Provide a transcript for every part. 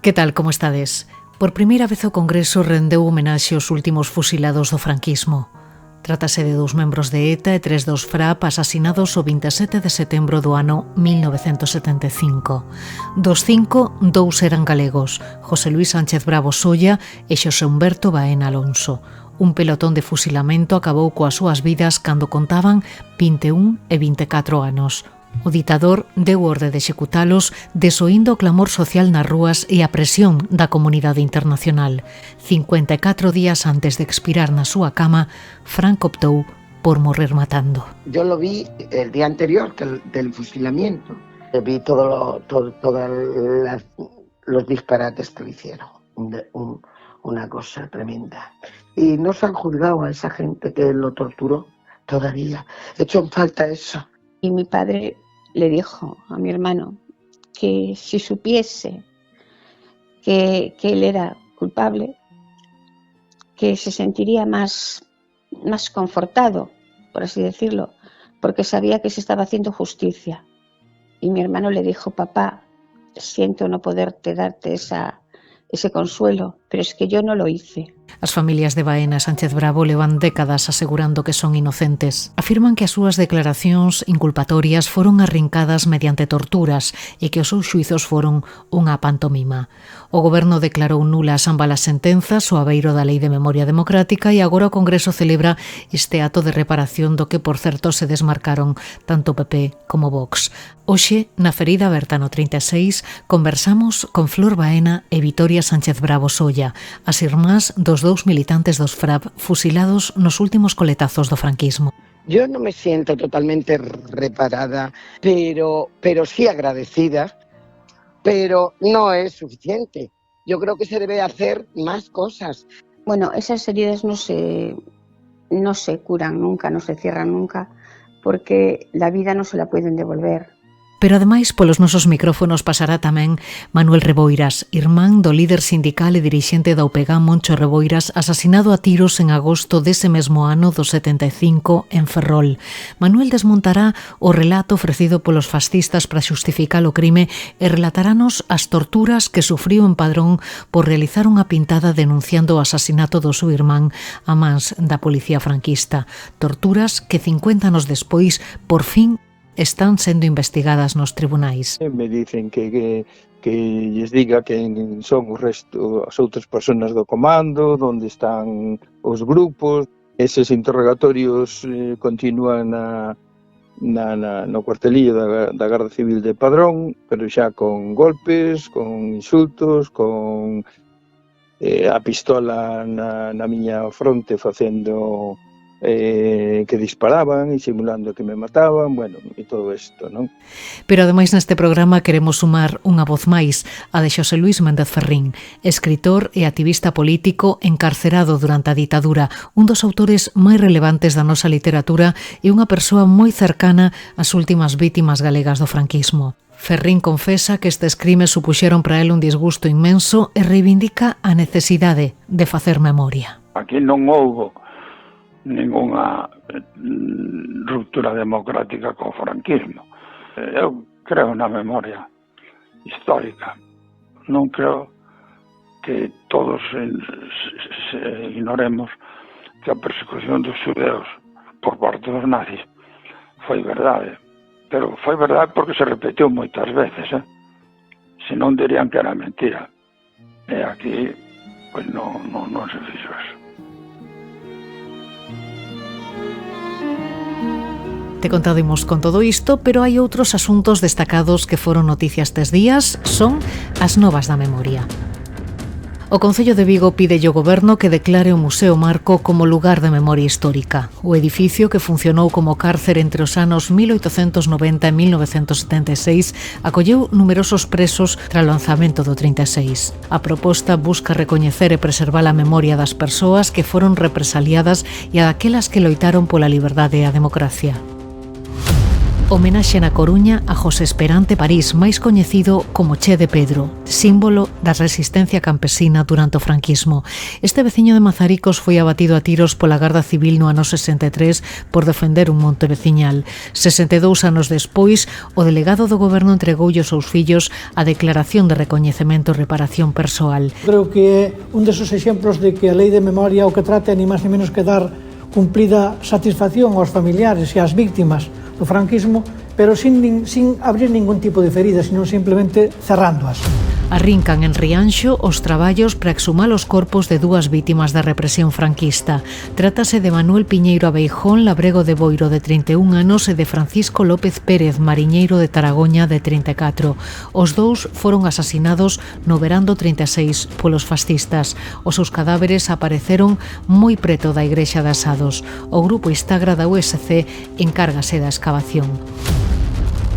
Que tal, como estades? Por primeira vez o Congreso rendeu homenaxe aos últimos fusilados do franquismo. Trátase de 2 membros de ETA e 3 dos FRAP asasinados o 27 de setembro do ano 1975. Dos 5, 2 eran galegos, José Luis Sánchez Bravo Solla e Xosé Humberto Baena Alonso. Un pelotón de fusilamento acabou coas súas vidas cando contaban 21 e 24 anos. O ditador deu orde de executalos desoindo o clamor social nas rúas e a presión da comunidade internacional. 54 días antes de expirar na súa cama, Franco optou por morrer matando. Yo lo vi el día anterior del fusilamiento. Vi todos los disparates que le hicieron. Una cosa tremenda. Y no se han juzgado a esa gente que lo torturó todavía. He hecho en falta eso. Y mi padre le dijo a mi hermano que si supiese que él era culpable, que se sentiría más confortado, por así decirlo, porque sabía que se estaba haciendo justicia. Y mi hermano le dijo: papá, siento no poderte darte ese consuelo, pero es que yo no lo hice. As familias de Baena e Sánchez Bravo levan décadas asegurando que son inocentes. Afirman que as súas declaracións inculpatorias foron arrincadas mediante torturas e que os seus xuizos foron unha pantomima. O goberno declarou nulas ambas as sentenzas, o abeiro da Lei de Memoria Democrática, e agora o Congreso celebra este acto de reparación do que, por certo, se desmarcaron tanto PP como Vox. Hoxe, na ferida aberta no 36, conversamos con Flor Baena e Vitoria Sánchez Bravo Solla, as irmás dos 2 militantes dos FRAP fusilados nos últimos coletazos do franquismo. Yo no me siento totalmente reparada, pero sí agradecida, pero no es suficiente. Yo creo que se debe hacer más cosas. Bueno, esas heridas no se curan nunca, no se cierran nunca, porque la vida no se la pueden devolver. Pero ademais, polos nosos micrófonos pasará tamén Manuel Reboiras, irmán do líder sindical e dirixente da UPG Moncho Reboiras, asasinado a tiros en agosto dese mesmo ano do 75 en Ferrol. Manuel desmontará o relato ofrecido polos fascistas para xustificar o crime e relatarános as torturas que sufriu en Padrón por realizar unha pintada denunciando o asasinato do seu irmán a mans da policía franquista. Torturas que 50 anos despois, por fin, están sendo investigadas nos tribunais. Me dicen que lles diga que son o resto, as outras persoas do comando, onde están os grupos. Eses interrogatorios continúan no cuartelillo da Garda Civil de Padrón, pero xa con golpes, con insultos, con a pistola na miña fronte facendo que disparaban e simulando que me mataban, bueno, e todo isto, non? Pero ademais neste programa queremos sumar unha voz máis, a de Xosé Luis Méndez Ferrín, escritor e activista político encarcerado durante a ditadura, un dos autores máis relevantes da nosa literatura e unha persoa moi cercana ás últimas vítimas galegas do franquismo. Ferrín confesa que estes crimes supuxeron para el un disgusto inmenso e reivindica a necesidade de facer memoria. Aquí non houbo ninguna ruptura democrática co franquismo. Eu creo na memoria histórica. Non creo que todos ignoremos que a persecución dos xudeus por parte dos nazis foi verdade. Pero foi verdade porque se repetiu moitas veces, Se non dirían que era mentira. E aquí, pois non se fixo eso. Te contadimos con todo isto, pero hai outros asuntos destacados que foron noticias estes días, son as novas da memoria. O Concello de Vigo pide ao Goberno que declare o Museo Marco como lugar de memoria histórica. O edificio, que funcionou como cárcere entre os anos 1890 e 1976, acolleu numerosos presos tras o lanzamento do 36. A proposta busca recoñecer e preservar a memoria das persoas que foron represaliadas e a daquelas que loitaron pola liberdade e a democracia. Homenaxe na Coruña a José Esperante París, máis coñecido como Che de Pedro, símbolo da resistencia campesina durante o franquismo. Este veciño de Mazaricos foi abatido a tiros pola Garda Civil no ano 63 por defender un monte veciñal. 62 anos despois, o delegado do goberno entregoulle aos seus fillos a declaración de recoñecemento e reparación persoal. Creo que é un desos exemplos de que a lei de memoria o que trata é ni máis ni menos que dar cumplida satisfacción aos familiares e ás víctimas do franquismo, pero sin abrir ningún tipo de ferida, sino simplemente cerrándoas. Arrincan en Rianxo os traballos para exhumar os corpos de dúas vítimas da represión franquista. Trátase de Manuel Piñeiro Abeijón, labrego de Boiro, de 31 anos, e de Francisco López Pérez, mariñeiro de Taragoña, de 34. Os dous foron asasinados no verán do 36 polos fascistas. Os seus cadáveres apareceron moi preto da Igrexa de Asados. O grupo Instagra da USC encárgase da excavación.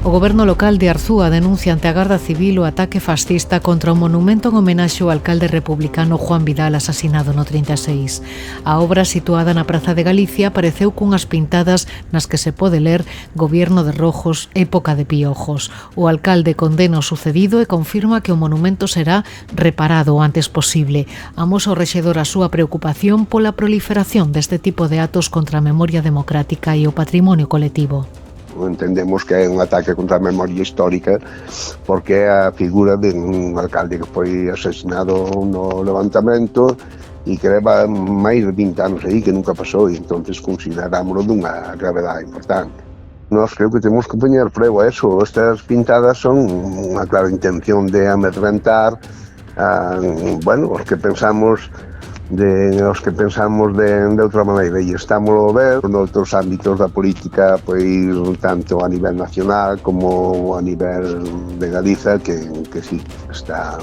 O goberno local de Arzúa denuncia ante a Garda Civil o ataque fascista contra o monumento en homenaxe ao alcalde republicano Juan Vidal, asasinado no 36. A obra, situada na Praza de Galicia, apareceu cunhas pintadas nas que se pode ler "Gobierno de Rojos, época de piojos". O alcalde condena o sucedido e confirma que o monumento será reparado o antes posible. Amosa o rexedor a súa preocupación pola proliferación deste tipo de atos contra a memoria democrática e o patrimonio colectivo. Entendemos que é un ataque contra a memoria histórica porque é a figura de un alcalde que foi asesinado no levantamento e que leva máis de 20 anos aí que nunca pasou, e entonces considerámoslo dunha gravedade importante. Nós creo que temos que poñer freo a eso. Estas pintadas son unha clara intención de amedrentar os que pensamos de outra maneira, e estámoslo a ver noutros ámbitos da política, pois tanto a nivel nacional como a nivel de Galiza, que sí, está,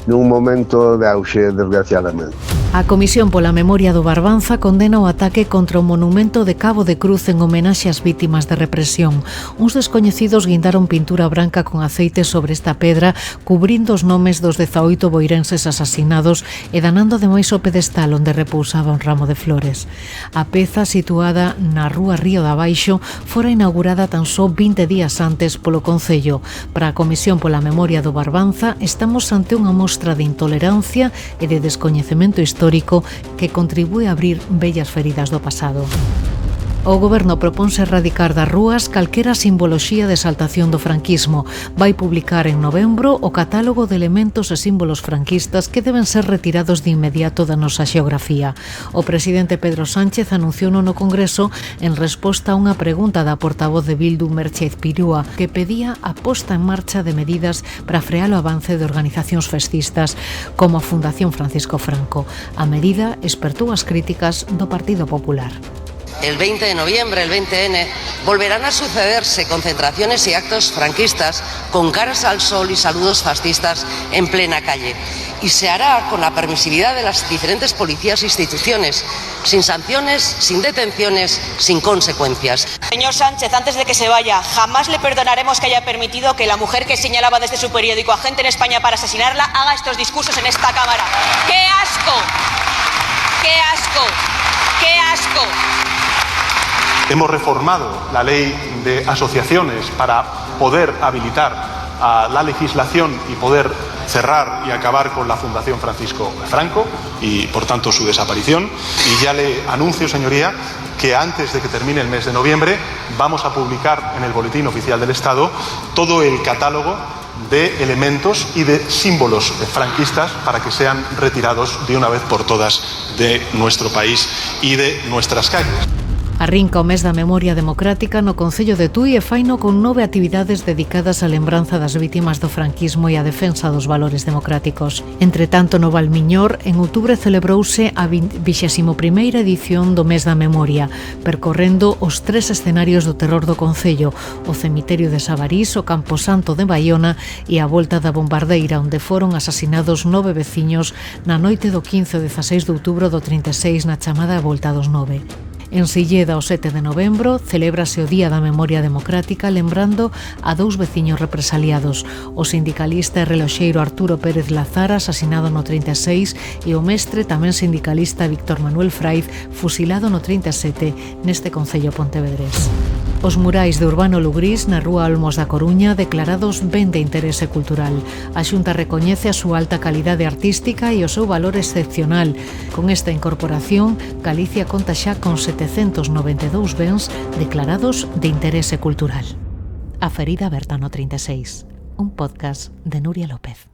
nun momento de auxe, desgraciadamente. A Comisión pola Memoria do Barbanza condena o ataque contra o monumento de Cabo de Cruz en homenaxe ás vítimas de represión. Uns descoñecidos guindaron pintura branca con aceite sobre esta pedra, cubrindo os nomes dos 18 boirenses asasinados e danando ademais o pedestal onde repousaba un ramo de flores. A peza, situada na rúa Río de Abaixo, fora inaugurada tan só 20 días antes polo Concello. Para a Comisión pola Memoria do Barbanza, estamos ante unha mostra de intolerancia e de descoñecemento histórico que contribúe a abrir vellas feridas do pasado. O goberno proponse erradicar das rúas calquera simboloxía de exaltación do franquismo. Vai publicar en novembro o catálogo de elementos e símbolos franquistas que deben ser retirados de inmediato da nosa xeografía. O presidente Pedro Sánchez anunciou no Congreso en resposta a unha pregunta da portavoz de Bildu, Merche Ezpirúa, que pedía a posta en marcha de medidas para frear o avance de organizacións fascistas como a Fundación Francisco Franco. A medida espertou as críticas do Partido Popular. El 20 de noviembre, el 20N, volverán a sucederse concentraciones y actos franquistas con caras al sol y saludos fascistas en plena calle. Y se hará con la permisividad de las diferentes policías e instituciones, sin sanciones, sin detenciones, sin consecuencias. Señor Sánchez, antes de que se vaya, jamás le perdonaremos que haya permitido que la mujer que señalaba desde su periódico a gente en España para asesinarla haga estos discursos en esta Cámara. ¡Qué asco! ¡Qué asco! ¡Qué asco! Hemos reformado la ley de asociaciones para poder habilitar a la legislación y poder cerrar y acabar con la Fundación Francisco Franco y, por tanto, su desaparición. Y ya le anuncio, señoría, que antes de que termine el mes de noviembre vamos a publicar en el Boletín Oficial del Estado todo el catálogo de elementos y de símbolos franquistas para que sean retirados de una vez por todas de nuestro país y de nuestras calles. Arrinca o mes da memoria democrática no Concello de Tui e faino con 9 actividades dedicadas á lembranza das vítimas do franquismo e á defensa dos valores democráticos. Entre tanto, no Valmiñor, en outubro celebrouse a 21ª edición do mes da memoria, percorrendo os 3 escenarios do terror do Concello, o cemiterio de Sabarís, o Camposanto de Baiona e a volta da Bombardeira, onde foron asasinados 9 veciños na noite do 15 e 16 de outubro do 36 na chamada Volta dos 9. En Silleda, o 7 de novembro, celébrase o Día da Memoria Democrática lembrando a 2 veciños represaliados, o sindicalista e reloxeiro Arturo Pérez Lazara, asasinado no 36, e o mestre, tamén sindicalista, Víctor Manuel Fraiz, fusilado no 37, neste concello pontevedrés. Os murais de Urbano Lugrís na rúa Olmos da Coruña declarados ben de interese cultural. A Xunta recoñece a súa alta calidade artística e o seu valor excepcional. Con esta incorporación, Galicia conta xa con 792 bens declarados de interese cultural. A ferida aberta no 36, un podcast de Nuria López.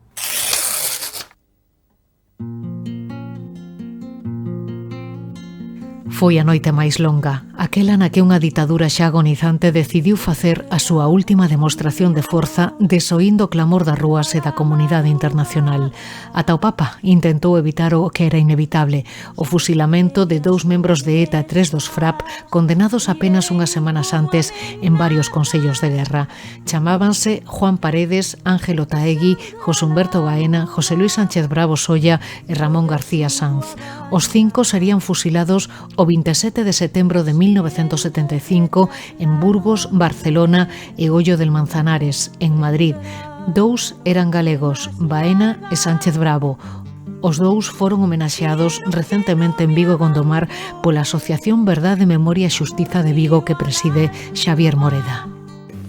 Foi a noite máis longa, aquela na que unha ditadura xa agonizante decidiu facer a súa última demostración de forza desoíndo o clamor das rúas e da comunidade internacional. Ata o Papa intentou evitar o que era inevitable, o fusilamento de 2 membros de ETA e 3 dos FRAP condenados apenas unhas semanas antes en varios consellos de guerra. Chamábanse Juan Paredes, Ángelo Taegui, José Humberto Baena, José Luis Sánchez Bravo Solla e Ramón García Sanz. Os 5 serían fusilados o 27 de setembro de 1975 en Burgos, Barcelona e Ollo del Manzanares, en Madrid. 2 eran galegos, Baena e Sánchez Bravo. Os 2 foron homenaxeados recentemente en Vigo e Gondomar pola Asociación Verdade, Memoria e Xustiza de Vigo que preside Xavier Moreda.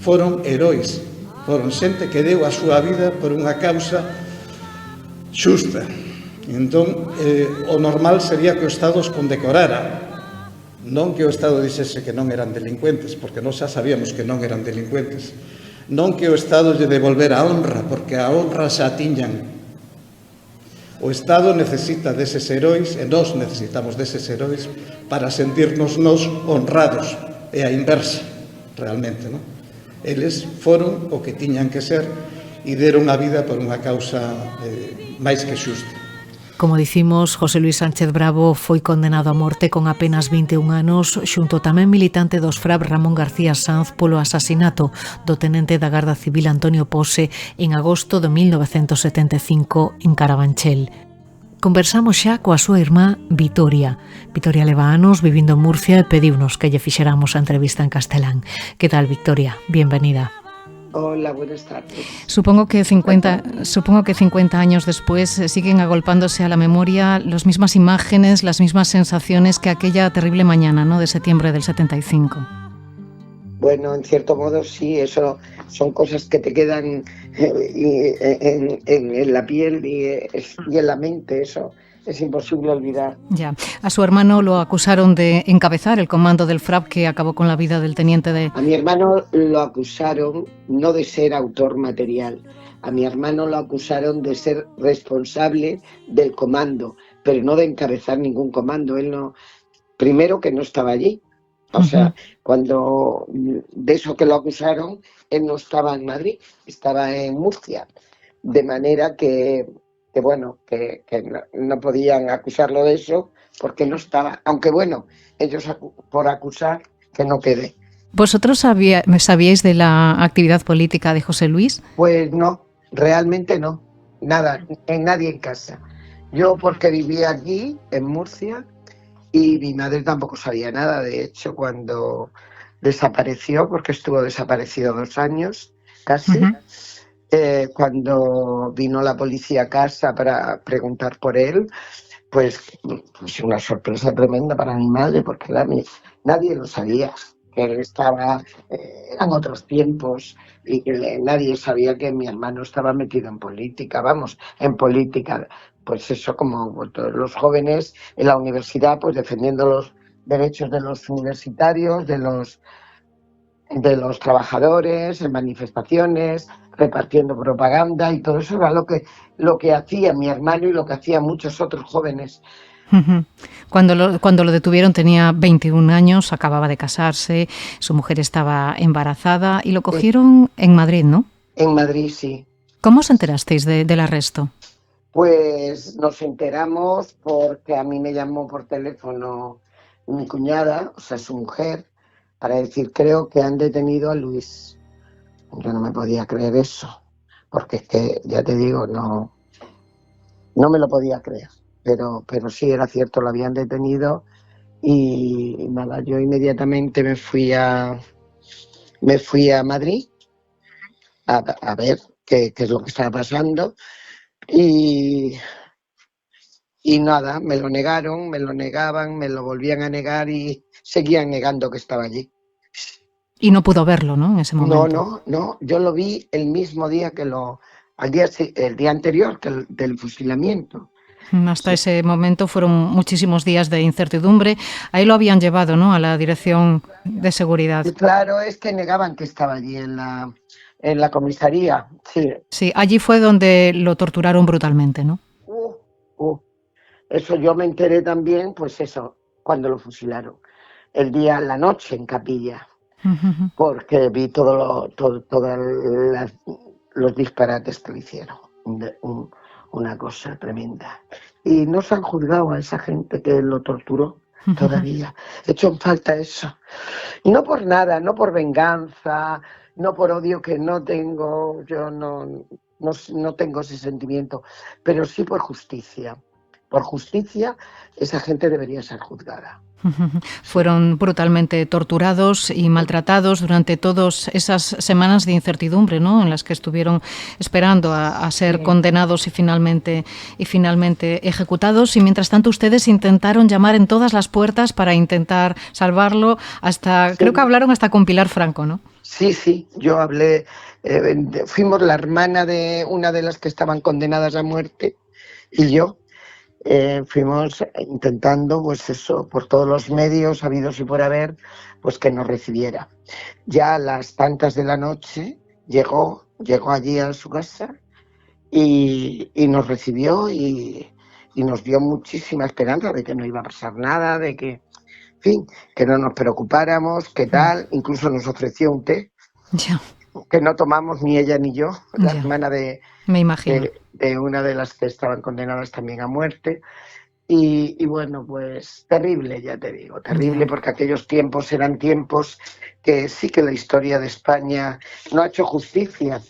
Foron heróis, foron xente que deu a súa vida por unha causa xusta. Entón, o normal sería que o Estado os condecorara, non que o Estado dixese que non eran delincuentes, porque nós xa sabíamos que non eran delincuentes, non que o Estado lle devolvera a honra, porque a honra xa tiñan. O Estado necesita deses heróis, e nós necesitamos deses heróis, para sentirnos nós honrados, e a inversa, realmente, non? Eles foron o que tiñan que ser e deron a vida por unha causa máis que xusta. Como dicimos, José Luis Sánchez Bravo foi condenado a morte con apenas 21 anos, xunto tamén militante dos FRAP Ramón García Sanz polo asasinato do tenente da Garda Civil Antonio Pose en agosto de 1975 en Carabanchel. Conversamos xa coa súa irmá Vitoria. Vitoria leva anos vivindo en Murcia e pediunos que lle fixeramos a entrevista en castelán. Que tal, Victoria? Bienvenida. Hola, buenas tardes. Supongo que 50 años después siguen agolpándose a la memoria las mismas imágenes, las mismas sensaciones que aquella terrible mañana, ¿no?, de septiembre del 75. Bueno, en cierto modo sí, eso son cosas que te quedan en la piel y en la mente, eso es imposible olvidar. Ya. A su hermano lo acusaron de encabezar el comando del FRAP que acabó con la vida del teniente de... A mi hermano lo acusaron no de ser autor material, a mi hermano lo acusaron de ser responsable del comando, pero no de encabezar ningún comando. Él no, primero que no estaba allí, o sea, cuando de eso que lo acusaron, él no estaba en Madrid, estaba en Murcia, de manera que no podían acusarlo de eso porque no estaba, aunque bueno, ellos por acusar que no quede. ¿Vosotros sabíais de la actividad política de José Luis? Pues no, realmente no, nada, nadie en casa. Yo porque vivía aquí, en Murcia, y mi madre tampoco sabía nada. De hecho, cuando desapareció, porque estuvo desaparecido 2 años casi, cuando vino la policía a casa para preguntar por él, pues una sorpresa tremenda para mi madre, porque nadie lo sabía, que él estaba, eran otros tiempos, y que nadie sabía que mi hermano estaba metido en política, en política, pues eso, como todos los jóvenes en la universidad, pues defendiendo los derechos de los universitarios, de los trabajadores, en manifestaciones, repartiendo propaganda, y todo eso era lo que hacía mi hermano y lo que hacían muchos otros jóvenes. Cuando lo detuvieron tenía 21 años, acababa de casarse, su mujer estaba embarazada y lo cogieron en Madrid, ¿no? En Madrid, sí. ¿Cómo os enterasteis del arresto? Pues nos enteramos porque a mí me llamó por teléfono mi cuñada, o sea, su mujer, para decir, creo que han detenido a Luis. Yo no me podía creer eso, porque es que, ya te digo, no me lo podía creer, pero sí era cierto, lo habían detenido y nada, yo inmediatamente me fui a Madrid a ver qué es lo que estaba pasando y nada, me lo negaban, me lo volvían a negar y seguían negando que estaba allí. Y no pudo verlo, ¿no? En ese momento. No, yo lo vi el mismo día el día anterior del fusilamiento. Hasta ese momento fueron muchísimos días de incertidumbre. Ahí lo habían llevado, ¿no?, a la Dirección de Seguridad. Claro, es que negaban que estaba allí en la comisaría, sí. Sí, allí fue donde lo torturaron brutalmente, ¿no? Eso yo me enteré también, pues eso, cuando lo fusilaron. La noche en Capilla, porque vi todos los disparates que le hicieron. Una cosa tremenda. Y no se han juzgado a esa gente que lo torturó todavía. He hecho en falta eso. Y no por nada, no por venganza, no por odio que no tengo, yo no tengo ese sentimiento, pero sí por justicia. Por justicia, esa gente debería ser juzgada. Fueron brutalmente torturados y maltratados durante todas esas semanas de incertidumbre, ¿no?, en las que estuvieron esperando a ser condenados y finalmente ejecutados. Y mientras tanto ustedes intentaron llamar en todas las puertas para intentar salvarlo, creo que hablaron hasta con Pilar Franco, ¿no? Sí, yo hablé, fuimos la hermana de una de las que estaban condenadas a muerte y yo. Fuimos intentando, pues eso, por todos los medios habidos y por haber, pues que nos recibiera. Ya a las tantas de la noche llegó allí a su casa y nos recibió y nos dio muchísima esperanza de que no iba a pasar nada, de que, en fin, que no nos preocupáramos, que tal, incluso nos ofreció un té. Ya. Que no tomamos ni ella ni yo, la hermana me imagino. De una de las que estaban condenadas también a muerte. Y bueno, pues terrible, ya te digo, terrible, porque aquellos tiempos eran tiempos que sí que la historia de España no ha hecho justicia,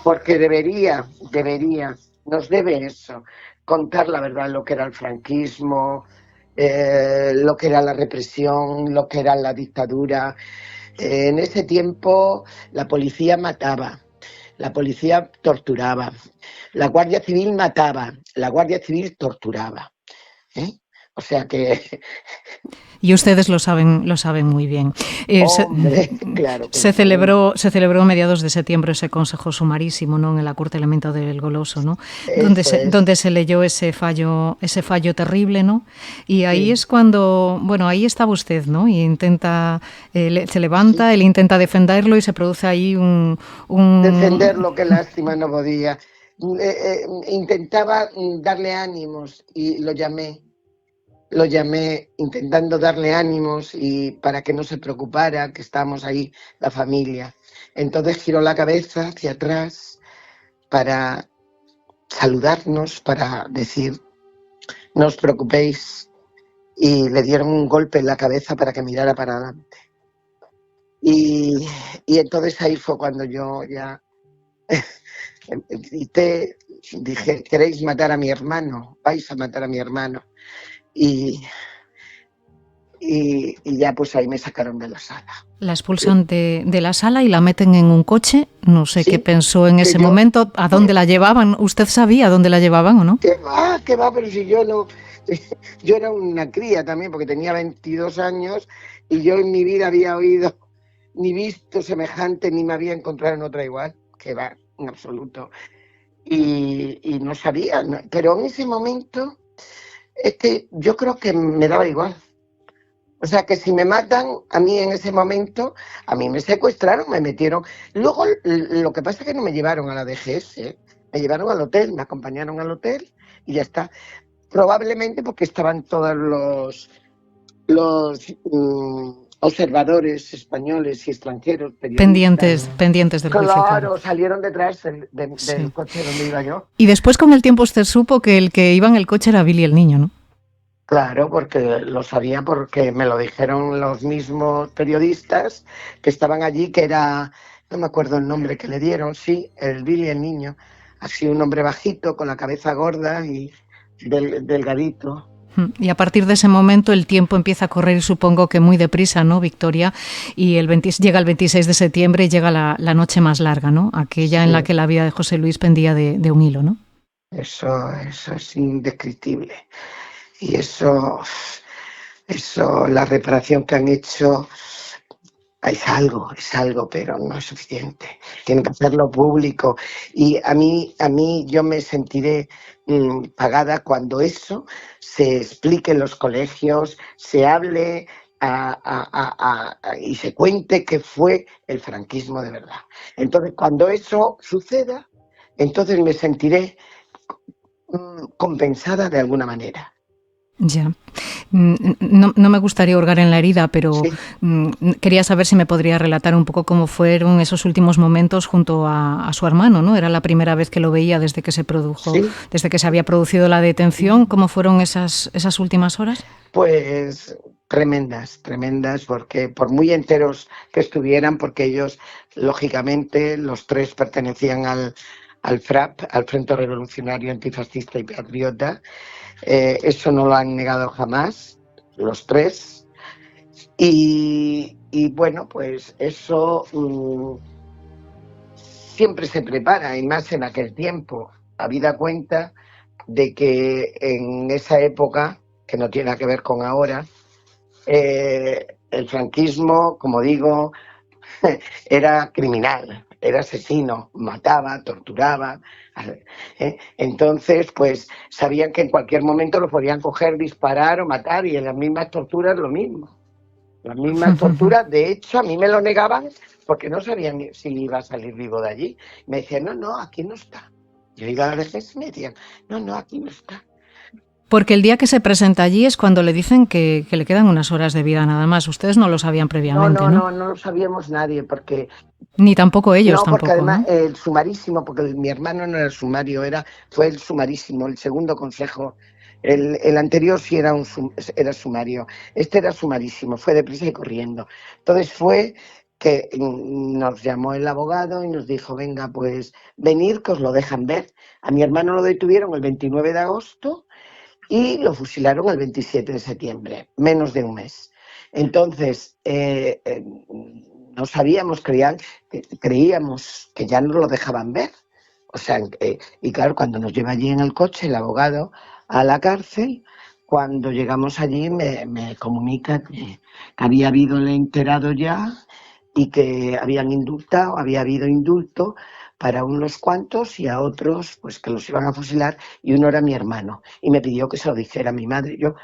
porque debería, nos debe eso, contar la verdad, lo que era el franquismo, lo que era la represión, lo que era la dictadura. En ese tiempo la policía mataba, la policía torturaba, la Guardia Civil mataba, la Guardia Civil torturaba. O sea que... Y ustedes lo saben muy bien. Claro se celebró a mediados de septiembre ese consejo sumarísimo, ¿no?, en el acuartelamiento del Goloso, ¿no?, donde se leyó ese fallo terrible, ¿no? Y ahí es cuando, bueno, ahí estaba usted, ¿no? Y intenta, se levanta, él intenta defenderlo y se produce ahí un... Defenderlo, qué lástima, no podía. Intentaba darle ánimos y lo llamé intentando darle ánimos y para que no se preocupara, que estábamos ahí, la familia. Entonces giró la cabeza hacia atrás para saludarnos, para decir, no os preocupéis, y le dieron un golpe en la cabeza para que mirara para adelante. Y entonces ahí fue cuando yo ya dije, ¿queréis matar a mi hermano? ¿Vais a matar a mi hermano? Y ya pues ahí me sacaron de la sala. La expulsan de la sala y la meten en un coche. No sé qué pensó en ese momento. ¿A dónde la llevaban? ¿Usted sabía a dónde la llevaban o no? ¿Qué va? Pero si yo no... Yo era una cría también porque tenía 22 años y yo en mi vida había oído ni visto semejante ni me había encontrado en otra igual. Que va, en absoluto. Y no sabía. Pero en ese momento... Es que yo creo que me daba igual. O sea, que si me matan, a mí en ese momento, a mí me secuestraron, me metieron. Luego, lo que pasa es que no me llevaron a la DGS, me llevaron al hotel, me acompañaron al hotel y ya está. Probablemente porque estaban todos los observadores españoles y extranjeros. Pendientes del juicio. Claro, salieron detrás del coche donde iba yo. Y después con el tiempo usted supo que el que iba en el coche era Billy el niño, ¿no? Claro, porque lo sabía, porque me lo dijeron los mismos periodistas que estaban allí, que era, no me acuerdo el nombre que le dieron, sí, el Billy el niño, así un hombre bajito, con la cabeza gorda y delgadito. Y a partir de ese momento el tiempo empieza a correr y supongo que muy deprisa, ¿no, Victoria? Y llega el 26 de septiembre y llega la noche más larga, ¿no? Aquella en la que la vida de José Luis pendía de un hilo, ¿no? Eso es indescriptible. Y eso, la reparación que han hecho, Es algo, pero no es suficiente. Tienen que hacerlo público. Y a mí yo me sentiré pagada cuando eso se explique en los colegios, se hable y se cuente que fue el franquismo de verdad. Entonces, cuando eso suceda, entonces me sentiré compensada de alguna manera. Ya. No me gustaría hurgar en la herida, pero Sí. Quería saber si me podría relatar un poco cómo fueron esos últimos momentos junto a su hermano, ¿no? Era la primera vez que lo veía desde que se produjo, Sí. desde que se había producido la detención. ¿Cómo fueron esas últimas horas? Pues tremendas, porque por muy enteros que estuvieran, porque ellos, lógicamente, los tres pertenecían al FRAP, al Frente Revolucionario Antifascista y Patriota. Eso no lo han negado jamás, los tres. Y bueno, pues eso siempre se prepara, y más en aquel tiempo. Habida cuenta de que en esa época, que no tiene nada que ver con ahora, el franquismo, como digo, era criminal, era asesino, mataba, torturaba. Entonces, pues sabían que en cualquier momento lo podían coger, disparar o matar, y en las mismas torturas lo mismo. Las mismas torturas, de hecho, a mí me lo negaban porque no sabían si iba a salir vivo de allí. Me decían, no, aquí no está. Yo iba a la defensa y me decían, no, aquí no está. Porque el día que se presenta allí es cuando le dicen que le quedan unas horas de vida nada más. Ustedes no lo sabían previamente, ¿no? No lo sabíamos nadie, porque... Ni tampoco ellos, no, porque tampoco, además ¿no? el sumarísimo, porque mi hermano no era el sumario, fue el sumarísimo, el segundo consejo. El anterior sí era sumario, este era sumarísimo, fue deprisa y corriendo. Entonces fue que nos llamó el abogado y nos dijo, venga, pues venir, que os lo dejan ver. A mi hermano lo detuvieron el 29 de agosto y lo fusilaron el 27 de septiembre, menos de un mes. Entonces, no sabíamos, creíamos que ya no lo dejaban ver. O sea, y claro, cuando nos lleva allí en el coche el abogado a la cárcel, cuando llegamos allí me comunica que había habido el enterado ya y que había habido indulto para unos cuantos y a otros pues que los iban a fusilar, y uno era mi hermano y me pidió que se lo dijera a mi madre. Yo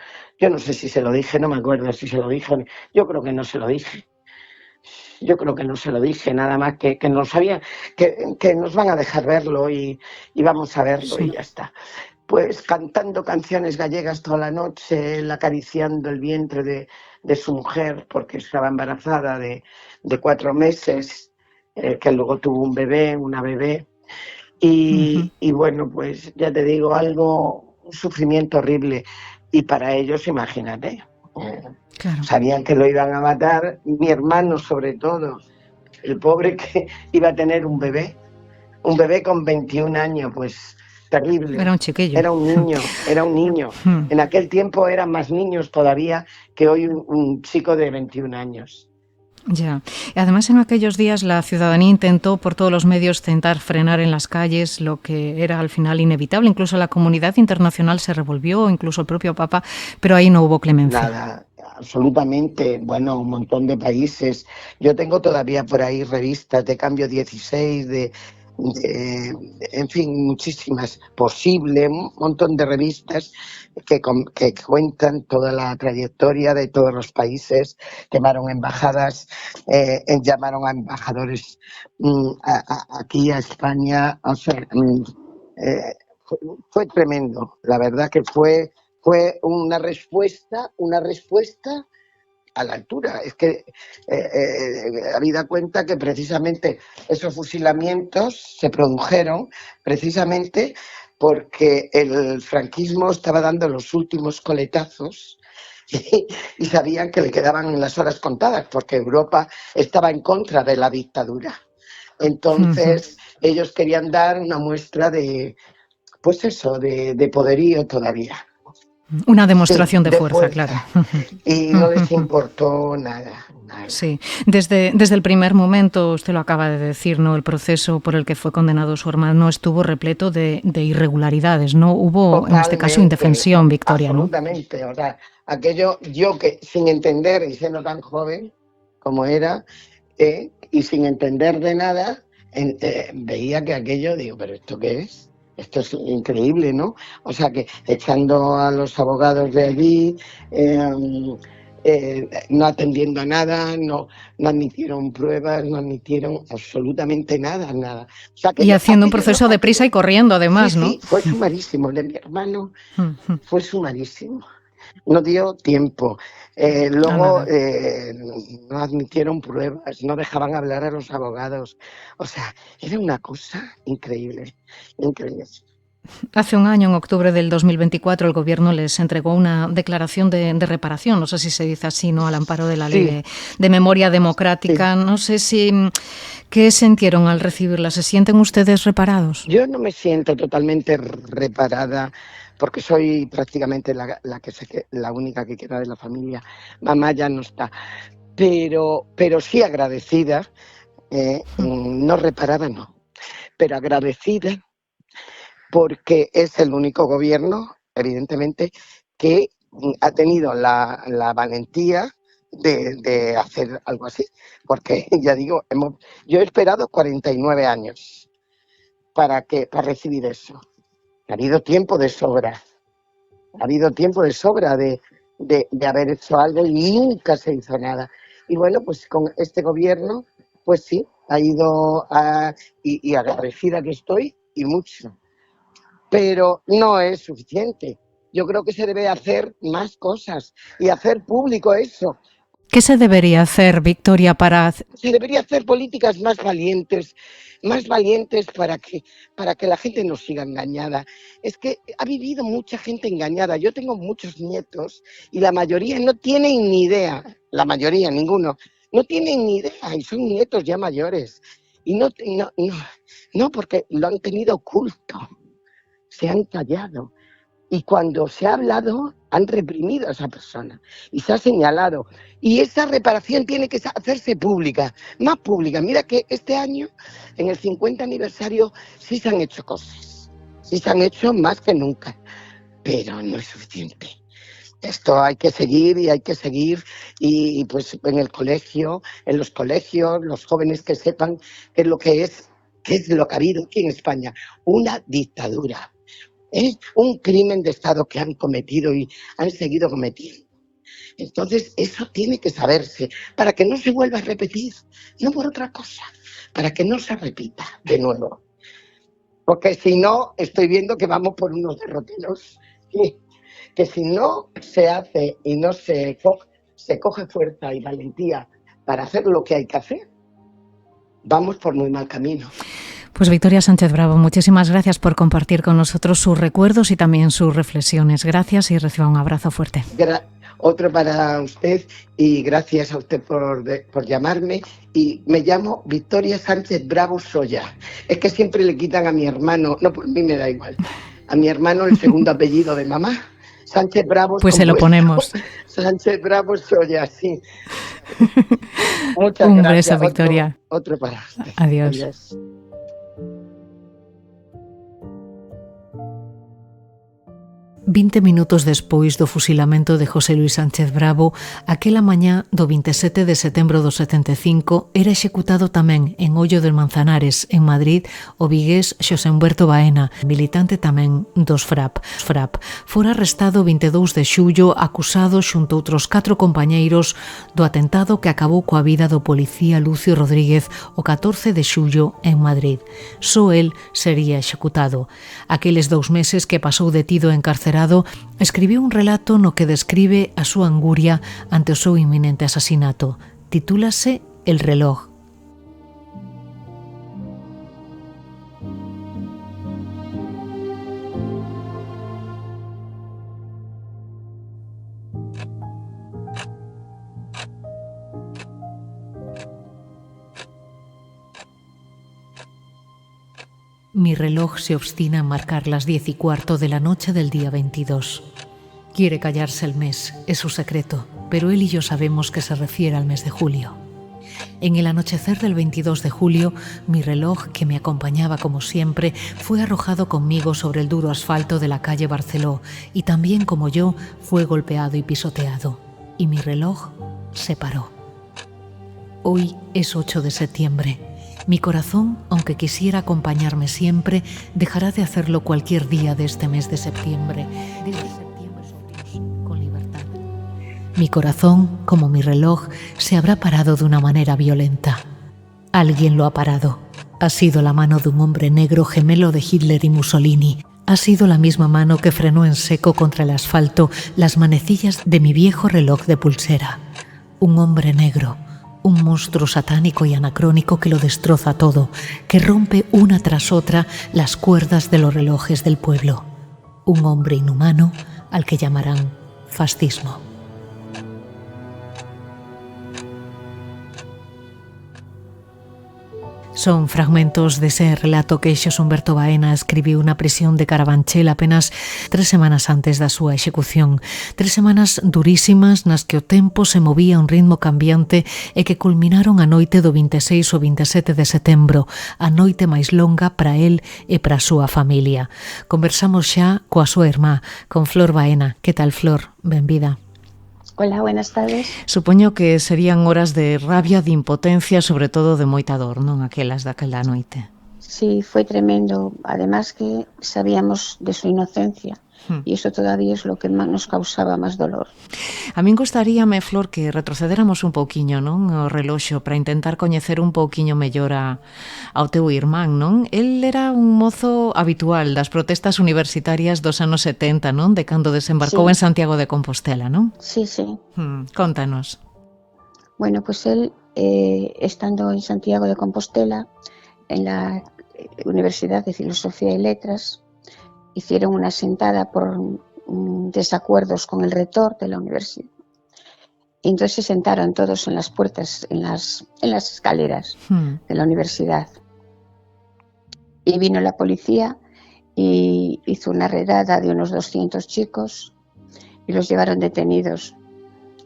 no sé si se lo dije, no me acuerdo si se lo dije, yo creo que no se lo dije. Yo creo que no se lo dije, nada más que no sabía, que nos van a dejar verlo y vamos a verlo, sí. Y ya está. Pues cantando canciones gallegas toda la noche, él acariciando el vientre de su mujer, porque estaba embarazada de 4 meses, que luego tuvo una bebé. Y bueno, pues ya te digo, un sufrimiento horrible. Y para ellos, imagínate. Claro. Sabían que lo iban a matar, mi hermano sobre todo, el pobre que iba a tener un bebé con 21 años, pues terrible. Era un chiquillo. Era un niño. En aquel tiempo eran más niños todavía que hoy un chico de 21 años. Ya. Además, en aquellos días la ciudadanía intentó por todos los medios intentar frenar en las calles lo que era al final inevitable. Incluso la comunidad internacional se revolvió, incluso el propio Papa, pero ahí no hubo clemencia. Nada, absolutamente. Bueno, un montón de países. Yo tengo todavía por ahí revistas de Cambio 16, en fin, muchísimas, Posible, un montón de revistas que cuentan toda la trayectoria de todos los países. Quemaron embajadas, llamaron a embajadores aquí a España. O sea, fue tremendo. La verdad que fue una respuesta a la altura. Es que habida cuenta que precisamente esos fusilamientos se produjeron precisamente porque el franquismo estaba dando los últimos coletazos y sabían que le quedaban las horas contadas, porque Europa estaba en contra de la dictadura. Entonces ellos querían dar una muestra de poderío todavía. Una demostración de fuerza, claro. Y no les importó nada. Sí, desde el primer momento, usted lo acaba de decir, ¿no? El proceso por el que fue condenado su hermano estuvo repleto de irregularidades, ¿no? Hubo, totalmente, en este caso, indefensión, Victoria, absolutamente, ¿no? O sea, aquello, yo que sin entender y siendo tan joven como era, y sin entender de nada, veía que aquello, digo, ¿pero esto qué es? Esto es increíble, ¿no? O sea, que echando a los abogados de allí, no atendiendo a nada, no admitieron pruebas, no admitieron absolutamente nada. O sea, que y haciendo un proceso de prisa y corriendo, además, sí, ¿no? Sí, fue sumarísimo. El de mi hermano fue sumarísimo. No dio tiempo. Luego no admitieron pruebas, no dejaban hablar a los abogados. O sea, era una cosa increíble, increíble. Hace un año, en octubre del 2024, el Gobierno les entregó una declaración de reparación, no sé si se dice así, ¿no?, al amparo de la Ley de Memoria Democrática. Sí. No sé si... ¿Qué sintieron al recibirla? ¿Se sienten ustedes reparados? Yo no me siento totalmente reparada, porque soy prácticamente la única que queda de la familia. Mamá ya no está, pero sí agradecida, no reparada no, pero agradecida, porque es el único gobierno, evidentemente, que ha tenido la valentía de hacer algo así, porque ya digo, yo he esperado 49 años para recibir eso. Ha habido tiempo de sobra, de haber hecho algo y nunca se hizo nada. Y bueno, pues con este gobierno, pues sí, ha ido y agradecida que estoy, y mucho. Pero no es suficiente. Yo creo que se debe hacer más cosas y hacer público eso. ¿Qué se debería hacer, Victoria, para...? Se debería hacer políticas más valientes para que la gente no siga engañada. Es que ha vivido mucha gente engañada. Yo tengo muchos nietos y la mayoría no tienen ni idea, ninguno, no tienen ni idea y son nietos ya mayores. Y no, porque lo han tenido oculto, se han callado. Y cuando se ha hablado, han reprimido a esa persona y se ha señalado. Y esa reparación tiene que hacerse pública, más pública. Mira que este año, en el 50 aniversario, sí se han hecho cosas. Sí se han hecho más que nunca, pero no es suficiente. Esto hay que seguir y pues en los colegios, los jóvenes que sepan qué es lo que ha habido aquí en España, una dictadura. Es un crimen de Estado que han cometido y han seguido cometiendo. Entonces, eso tiene que saberse para que no se vuelva a repetir, no por otra cosa, para que no se repita de nuevo. Porque si no, estoy viendo que vamos por unos derroteros que si no se hace y no se coge fuerza y valentía para hacer lo que hay que hacer, vamos por muy mal camino. Pues Victoria Sánchez Bravo, muchísimas gracias por compartir con nosotros sus recuerdos y también sus reflexiones. Gracias y reciba un abrazo fuerte. Otro para usted y gracias a usted por llamarme. Y me llamo Victoria Sánchez Bravo Soya. Es que siempre le quitan a mi hermano, no, por mí me da igual, a mi hermano el segundo apellido de mamá. Sánchez Bravo. Pues se lo ponemos. Sánchez Bravo Soya, sí. Muchas un gracias. Beso, Victoria. Otro para usted. Adiós. Adiós. 20 minutos despois do fusilamento de José Luis Sánchez Bravo, aquela mañá do 27 de setembro do 75 era executado tamén en Ollo del Manzanares, en Madrid, o vigués Xosé Humberto Baena, militante tamén dos FRAP. Fora arrestado o 22 de xullo, acusado xunto outros 4 compañeiros do atentado que acabou coa vida do policía Lucio Rodríguez o 14 de xullo en Madrid. Só el sería executado. Aqueles 2 meses que pasou detido e encarcerado, escribiu un relato no que describe a súa anguria ante o seu inminente asasinato. Titúlase El reloj. Mi reloj se obstina en marcar las 10:15 de la noche del día 22. Quiere callarse el mes, es su secreto, pero él y yo sabemos que se refiere al mes de julio. En el anochecer del 22 de julio, mi reloj, que me acompañaba como siempre, fue arrojado conmigo sobre el duro asfalto de la calle Barceló y también, como yo, fue golpeado y pisoteado. Y mi reloj se paró. Hoy es 8 de septiembre. Mi corazón, aunque quisiera acompañarme siempre, dejará de hacerlo cualquier día de este mes de septiembre. Desde septiembre somos con libertad. Mi corazón, como mi reloj, se habrá parado de una manera violenta. Alguien lo ha parado. Ha sido la mano de un hombre negro gemelo de Hitler y Mussolini. Ha sido la misma mano que frenó en seco contra el asfalto las manecillas de mi viejo reloj de pulsera. Un hombre negro, un monstruo satánico y anacrónico que lo destroza todo, que rompe una tras otra las cuerdas de los relojes del pueblo. Un hombre inhumano al que llamarán fascismo. Son fragmentos dese relato que Xosé Humberto Baena escribiu na prisión de Carabanchel apenas 3 semanas antes da súa execución. 3 semanas durísimas nas que o tempo se movía a un ritmo cambiante e que culminaron a noite do 26 ao 27 de setembro, a noite máis longa para el e para a súa familia. Conversamos xa coa súa irmá, con Flor Baena. Que tal, Flor? Benvida. Hola, buenas tardes. Supoño que serían horas de rabia, de impotencia, sobre todo de moita dor, non? Aquelas daquela noite. Sí, fue tremendo. Además que sabíamos de su inocencia y eso todavía es lo que más nos causaba más dolor. A min gustaríame, Flor, que retrocedéramos un pouquiño, non? O reloxo para intentar coñecer un pouquiño mellor ao teu irmán, non? El era un mozo habitual das protestas universitarias dos anos 70, non? De cando desembarcou Sí. en Santiago de Compostela, non? Sí, sí. Contanos. Bueno, pues él, estando en Santiago de Compostela, en la Universidad de Filosofía y Letras, hicieron una sentada por desacuerdos con el rector de la universidad. Y entonces se sentaron todos en las puertas, en las escaleras de la universidad. Y vino la policía y hizo una redada de unos 200 chicos y los llevaron detenidos.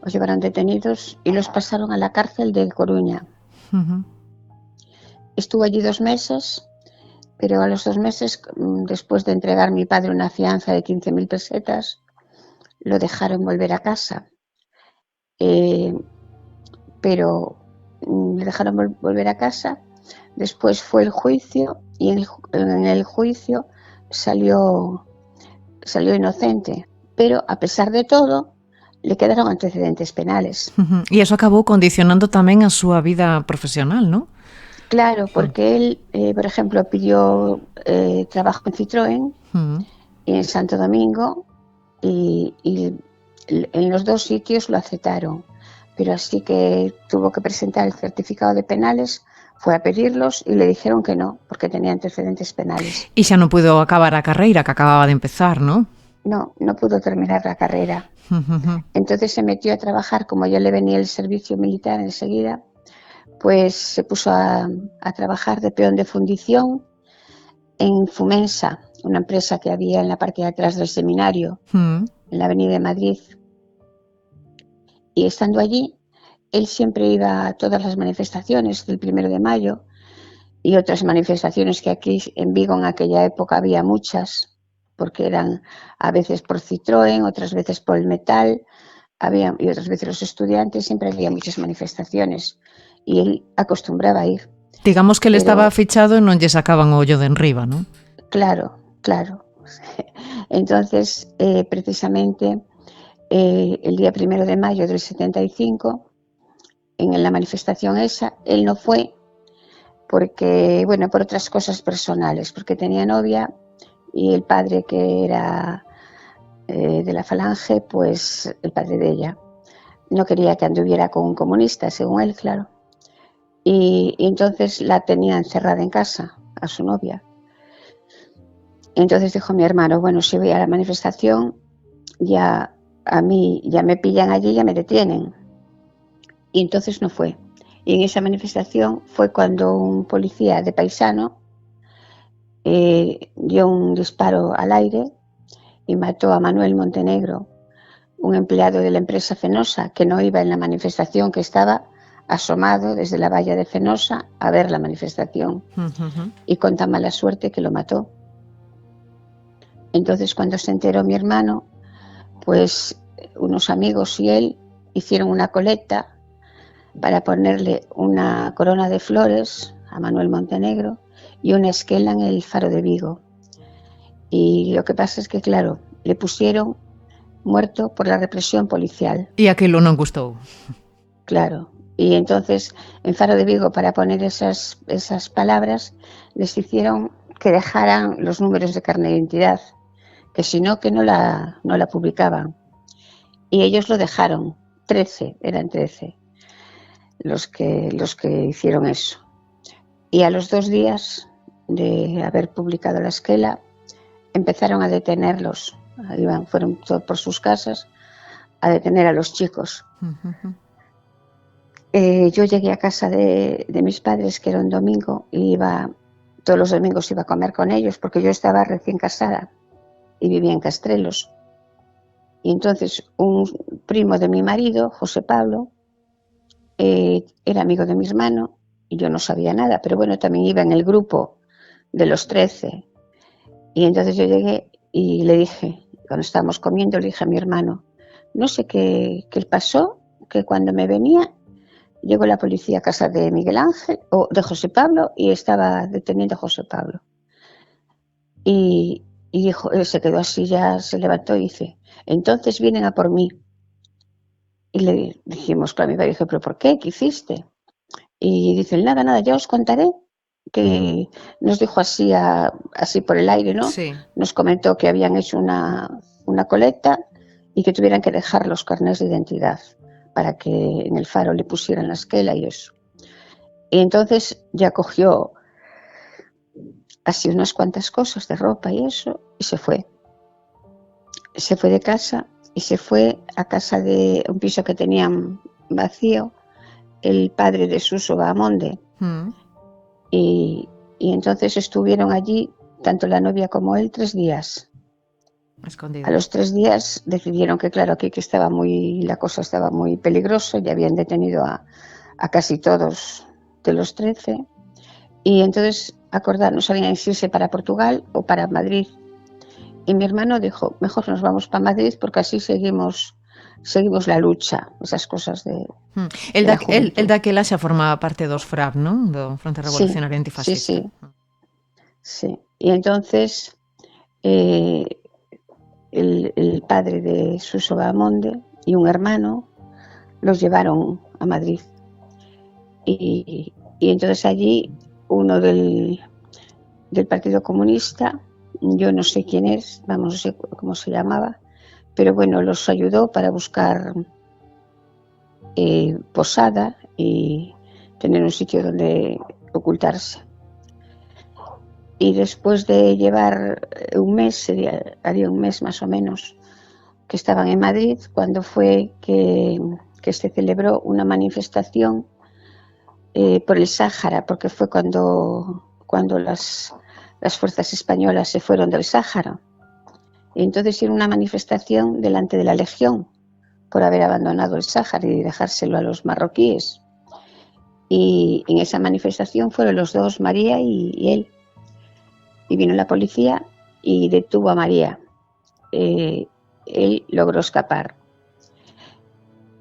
Los llevaron detenidos y los pasaron a la cárcel de Coruña. Estuvo allí 2 meses, pero a los 2 meses, después de entregar mi padre una fianza de 15.000 pesetas, lo dejaron volver a casa. Pero le dejaron volver a casa, después fue el juicio y en el juicio salió inocente. Pero a pesar de todo, le quedaron antecedentes penales. E iso acabou condicionando tamén a súa vida profesional, non? Claro, porque él, por ejemplo, pidió trabajo en Citroën en Santo Domingo y en los 2 sitios lo aceptaron, pero así que tuvo que presentar el certificado de penales, fue a pedirlos y le dijeron que no, porque tenía antecedentes penales. E xa non puido acabar a carreira que acababa de empezar, non? No pudo terminar la carrera. Entonces se metió a trabajar, como ya le venía el servicio militar enseguida, pues se puso a trabajar de peón de fundición en Fumensa, una empresa que había en la parte de atrás del seminario, en la avenida de Madrid. Y estando allí, él siempre iba a todas las manifestaciones del 1 de mayo y otras manifestaciones que aquí en Vigo en aquella época había muchas, porque eran a veces por Citroën, otras veces por el metal, y otras veces los estudiantes, siempre había muchas manifestaciones. Y él acostumbraba a ir. Digamos que él estaba fichado e non lle sacaban o ollo de enriba, non? Claro. Entonces, precisamente, el día 1 de mayo del 75, en la manifestación esa, él no fue porque, bueno, por otras cosas personales, porque tenía novia y el padre que era de la Falange, pues el padre de ella, no quería que anduviera con un comunista, según él, claro. Y entonces la tenía encerrada en casa, a su novia. Entonces dijo mi hermano, bueno, si voy a la manifestación, ya a mí ya me pillan allí, ya me detienen. Y entonces no fue. Y en esa manifestación fue cuando un policía de paisano dio un disparo al aire y mató a Manuel Montenegro, un empleado de la empresa Fenosa, que no iba en la manifestación, que estaba asomado desde la valla de Fenosa a ver la manifestación. Y con tan mala suerte que lo mató. Entonces, cuando se enteró mi hermano, pues unos amigos y él hicieron una colecta para ponerle una corona de flores a Manuel Montenegro y una esquela en el Faro de Vigo. Y lo que pasa es que, claro, le pusieron muerto por la represión policial. E aquilo non gustou. Claro. Y entonces, en Faro de Vigo, para poner esas palabras, les hicieron que dejaran los números de carnet de identidad, que si no, que no la publicaban. Y ellos lo dejaron. 13, eran 13 los que hicieron eso. Y a los 2 días de haber publicado la esquela, empezaron a detenerlos. Fueron todos por sus casas a detener a los chicos. Yo llegué a casa de mis padres, que era un domingo, y todos los domingos iba a comer con ellos, porque yo estaba recién casada y vivía en Castrelos. Y entonces un primo de mi marido, José Pablo, era amigo de mi hermano, y yo no sabía nada, pero bueno, también iba en el grupo de los 13. Y entonces yo llegué y le dije, cuando estábamos comiendo, le dije a mi hermano, no sé qué pasó, que cuando me venía, llegó la policía a casa de Miguel Ángel, o de José Pablo, y estaba deteniendo a José Pablo. Y dijo, se quedó así, ya se levantó y dice, entonces vienen a por mí. Y le dijimos, claro, mi padre dijo, ¿pero por qué? ¿Qué hiciste? Y dice, nada, ya os contaré. Que nos dijo así por el aire, ¿no? Sí. Nos comentó que habían hecho una colecta y que tuvieran que dejar los carnets de identidad para que en el Faro le pusieran la esquela y eso. Y entonces ya cogió así unas cuantas cosas de ropa y eso, y se fue. Se fue de casa y se fue a casa de un piso que tenían vacío, el padre de Suso Bahamonde. Y entonces estuvieron allí, tanto la novia como él, 3 días. Escondido. A los 3 días decidieron que, claro, aquí que la cosa estaba muy peligrosa, ya habían detenido a casi todos de los 13, y entonces acordaron, no sabían si irse para Portugal o para Madrid. Y mi hermano dijo, mejor nos vamos para Madrid porque así seguimos la lucha, esas cosas de... El daquela xa formaba parte dos FRAP, non? Do Fronte Revolucionario Antifascista. Sí. Y entonces el padre de Suso Bahamonde y un hermano los llevaron a Madrid. Y entonces allí uno del Partido Comunista, yo no sé quién es, no sé cómo se llamaba, pero bueno, los ayudó para buscar posada y tener un sitio donde ocultarse. Y después de llevar un mes, haría un mes más o menos, que estaban en Madrid, cuando fue que se celebró una manifestación por el Sáhara, porque fue cuando las fuerzas españolas se fueron del Sáhara. Y entonces hicieron una manifestación delante de la Legión por haber abandonado el Sáhara y dejárselo a los marroquíes. Y en esa manifestación fueron los dos, María y él. Y vino la policía y detuvo a María. Él logró escapar.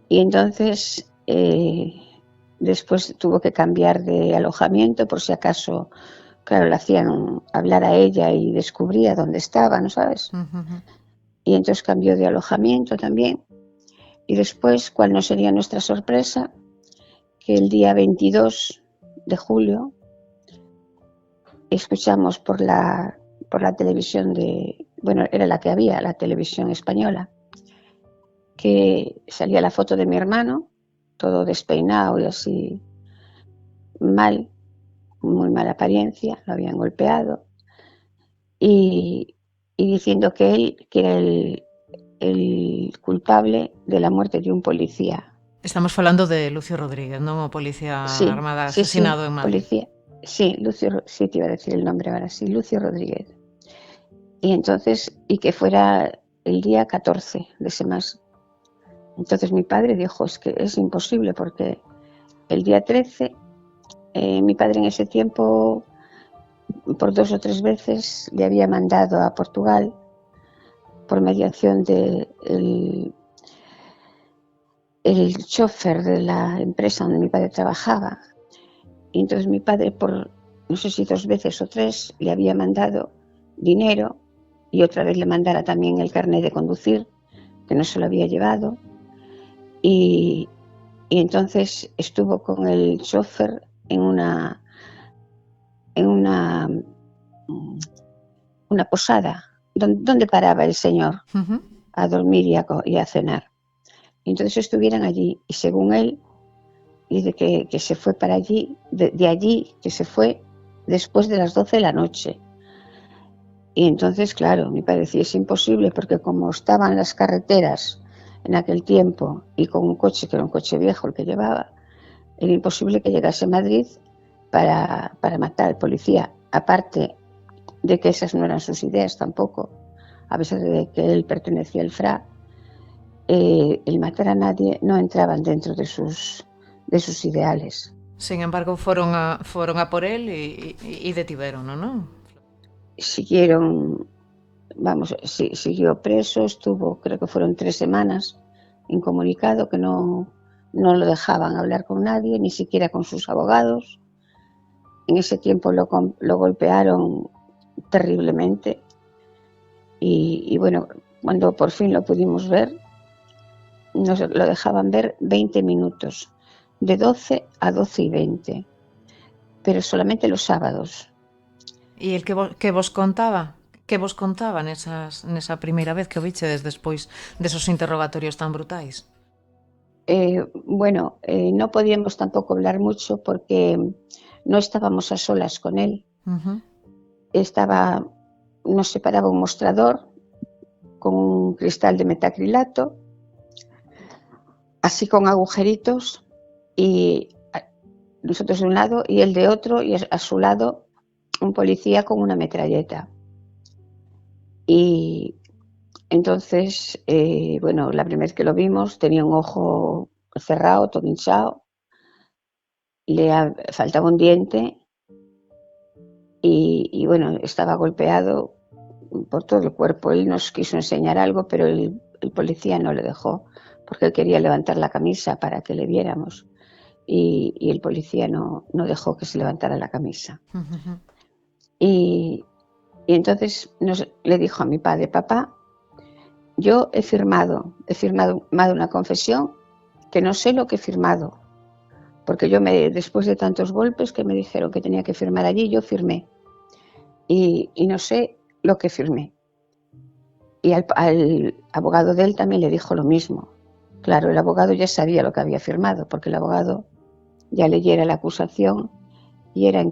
Y entonces después tuvo que cambiar de alojamiento por si acaso, claro, le hacían hablar a ella y descubría dónde estaba, ¿no sabes? Y entonces cambió de alojamiento también. Y después, ¿cuál no sería nuestra sorpresa? Que el día 22 de julio escuchamos por la televisión era la que había, la televisión española, que salía la foto de mi hermano, todo despeinado y así mal, muy mala apariencia, lo habían golpeado, y diciendo que él, que era el culpable de la muerte de un policía. Estamos falando de Lucio Rodríguez, non? O policía armada asesinado en Madrid. Policía. Sí, sí, te iba a decir el nombre ahora, sí, Lucio Rodríguez. Y entonces, y que fuera el día 14 de ese mes. Entonces mi padre dijo, es que es imposible porque el día 13, mi padre en ese tiempo, por 2 o 3 veces, le había mandado a Portugal por mediación de el chofer de la empresa donde mi padre trabajaba. Y entonces mi padre, por no sé si 2 veces o 3, le había mandado dinero y otra vez le mandara también el carnet de conducir, que no se lo había llevado. Y entonces estuvo con el chofer en una posada donde paraba el señor a dormir y a cenar. Y entonces estuvieron allí y según él dice que se fue para allí, de allí que se fue después de las 12 de la noche. Y entonces, claro, me parecía es imposible porque como estaban las carreteras en aquel tiempo y con un coche que era un coche viejo el que llevaba, era imposible que llegase a Madrid para matar al policía. Aparte de que esas no eran sus ideas tampoco, a pesar de que él pertenecía al FRA, el matar a nadie no entraban dentro de sus ideales. Sin embargo, foron a por él e detivérono, non? Siguieron, siguió preso, estuvo, creo que fueron 3 semanas incomunicado, que no lo dejaban hablar con nadie, ni siquiera con sus abogados. En ese tiempo lo golpearon terriblemente y bueno, cuando por fin lo pudimos ver, nos lo dejaban ver 20 minutos, de 12 a 12:20, pero solamente los sábados. E el que vos contaba? Que vos contaba nesa primeira vez que o vichedes despois desos interrogatorios tan brutais? Bueno, no podíamos tampoco hablar mucho porque no estábamos a solas con él. Nos separaba un mostrador con un cristal de metacrilato, así con agujeritos, y nosotros de un lado y él de otro, y a su lado un policía con una metralleta. Y entonces, bueno, la primera vez que lo vimos tenía un ojo cerrado, todo hinchado, le faltaba un diente y bueno, estaba golpeado por todo el cuerpo. Él nos quiso enseñar algo, pero el policía no le dejó, porque él quería levantar la camisa para que le viéramos. Y el policía no dejó que se levantara la camisa. Y entonces le dijo a mi padre: papá, yo he firmado una confesión que no sé lo que he firmado, porque después de tantos golpes que me dijeron que tenía que firmar allí, yo firmé y no sé lo que firmé. Y al abogado de él también le dijo lo mismo. Claro, el abogado ya sabía lo que había firmado, porque el abogado ya leyera la acusación y era de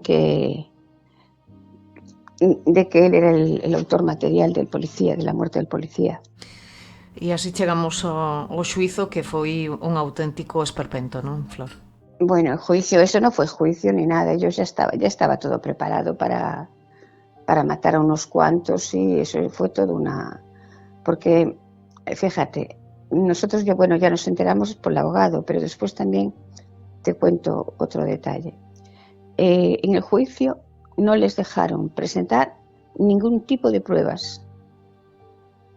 que él era el autor material del policía, de la muerte del policía. E así chegamos ao xuizo, que foi un auténtico esperpento, non, Flor? Bueno, el juicio, eso no fue juicio ni nada, ya estaba todo preparado para matar a unos cuantos, y eso fue todo porque, fíjate, nosotros ya nos enteramos por el abogado, pero después también te cuento otro detalle. En el juicio no les dejaron presentar ningún tipo de pruebas,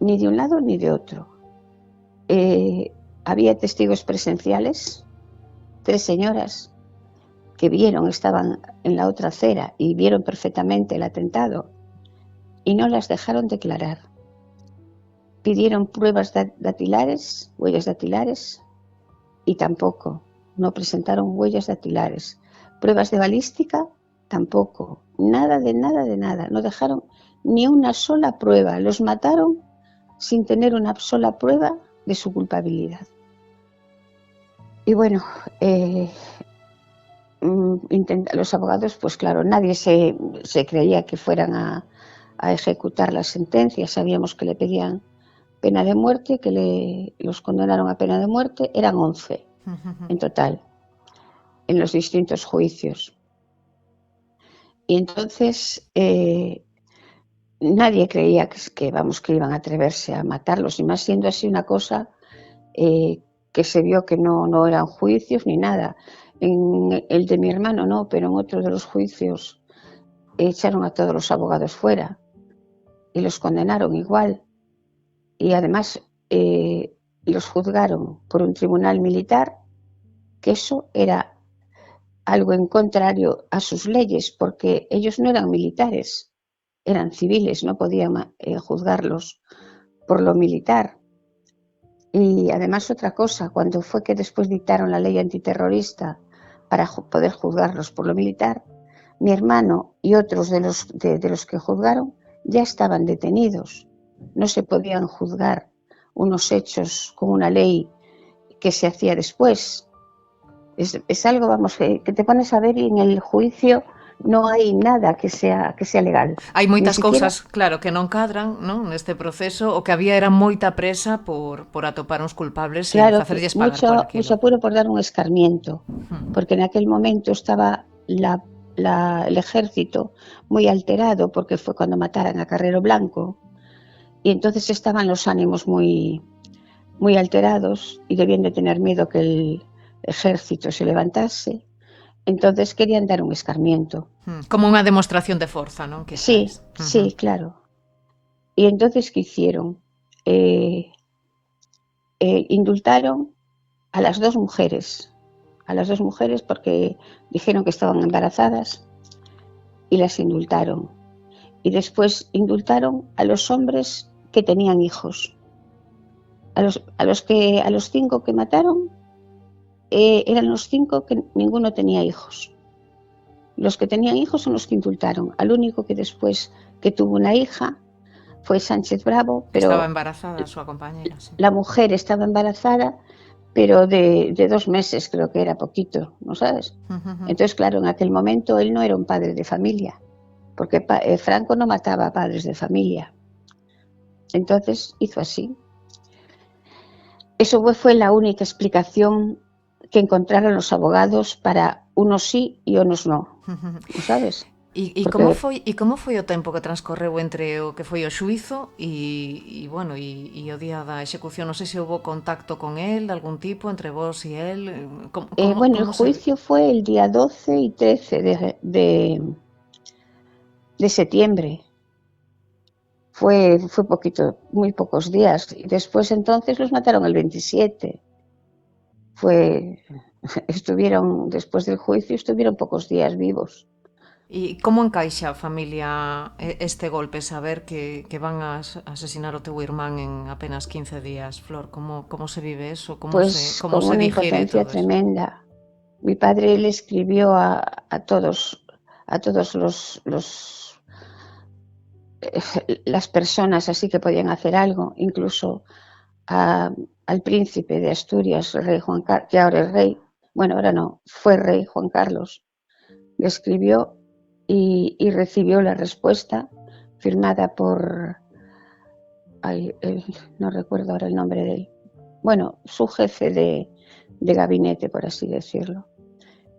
ni de un lado ni de otro. Había testigos presenciales, 3 señoras que estaban en la otra acera y vieron perfectamente el atentado, y no las dejaron declarar. Pidieron pruebas dactilares, huellas dactilares, y tampoco, no presentaron huellas dactilares. Pruebas de balística, tampoco, nada de nada, no dejaron ni una sola prueba, los mataron sin tener una sola prueba de su culpabilidad. Y bueno, los abogados, pues claro, nadie se creía que fueran a ejecutar la sentencia. Sabíamos que le pedían pena de muerte, que los condenaron a pena de muerte, eran 11 en total, en los distintos juicios. Y entonces nadie creía que iban a atreverse a matarlos, y más siendo así una cosa que se vio que no eran juicios ni nada. En el de mi hermano no, pero en otro de los juicios echaron a todos los abogados fuera y los condenaron igual. Y además los juzgaron por un tribunal militar, que eso era algo en contrario a sus leyes, porque ellos no eran militares, eran civiles, no podían juzgarlos por lo militar. Y además otra cosa, cuando fue que después dictaron la ley antiterrorista para poder juzgarlos por lo militar, mi hermano y otros de los que juzgaron ya estaban detenidos. No se podían juzgar unos hechos con una ley que se hacía después. Es algo, vamos, que te pones a ver y en el juicio non hai nada que sea legal. Hai moitas cousas, claro, que non cadran, non, neste proceso. O que había era moita presa por atopar uns culpables e facerlles pagar por aquilo. Mucho apuro por dar un escarmiento, porque en aquel momento estaba el ejército muy alterado, porque fue cuando mataran a Carrero Blanco, y entonces estaban los ánimos muy, muy alterados y debían de tener miedo que el ejército se levantase. Entonces querían dar un escarmiento. Como unha demostración de forza, non? Sí, sí, claro. Y entonces, ¿qué hicieron? Indultaron a las dos mujeres porque dijeron que estaban embarazadas y las indultaron. Y después indultaron a los hombres que tenían hijos. A los 5 que mataron, eran los 5 que ninguno tenía hijos. Los que tenían hijos son los que indultaron. Al único que después que tuvo una hija fue Sánchez Bravo, pero estaba embarazada su compañera. Sí. La mujer estaba embarazada, pero de 2 meses, creo que era poquito, ¿no sabes? Entonces, claro, en aquel momento él no era un padre de familia, porque Franco no mataba a padres de familia. Entonces hizo así. Eso fue la única explicación que encontraron los abogados para unos sí e unos no, sabes? E como foi o tempo que transcorreu entre o que foi o xuízo e o día da execución? Non sei se houve contacto con él de algún tipo entre vos e él. El juicio fue el día 12 y 13 de septiembre. Fue poquito, muy pocos días. Y después entonces los mataron el 27. Después del juicio, estuvieron pocos días vivos. E como encaixa a familia este golpe, saber que van a asesinar o teu irmán en apenas 15 días, Flor? Como se vive eso? Como se una impotencia tremenda. Mi padre le escribió a todos las personas así que podían hacer algo, incluso al príncipe de Asturias, rey Juan Carlos, que ahora es rey, bueno, ahora no, fue rey Juan Carlos, le escribió y recibió la respuesta firmada por, no recuerdo ahora el nombre de él, bueno, su jefe de gabinete, por así decirlo,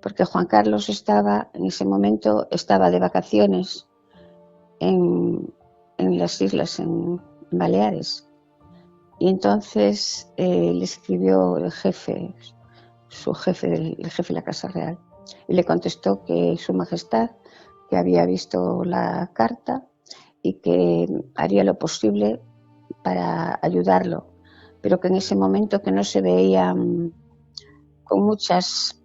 porque Juan Carlos en ese momento estaba de vacaciones en las islas, en Baleares. Y entonces le escribió el jefe de la Casa Real, y le contestó que Su Majestad, que había visto la carta y que haría lo posible para ayudarlo, pero que en ese momento que no se veía con muchas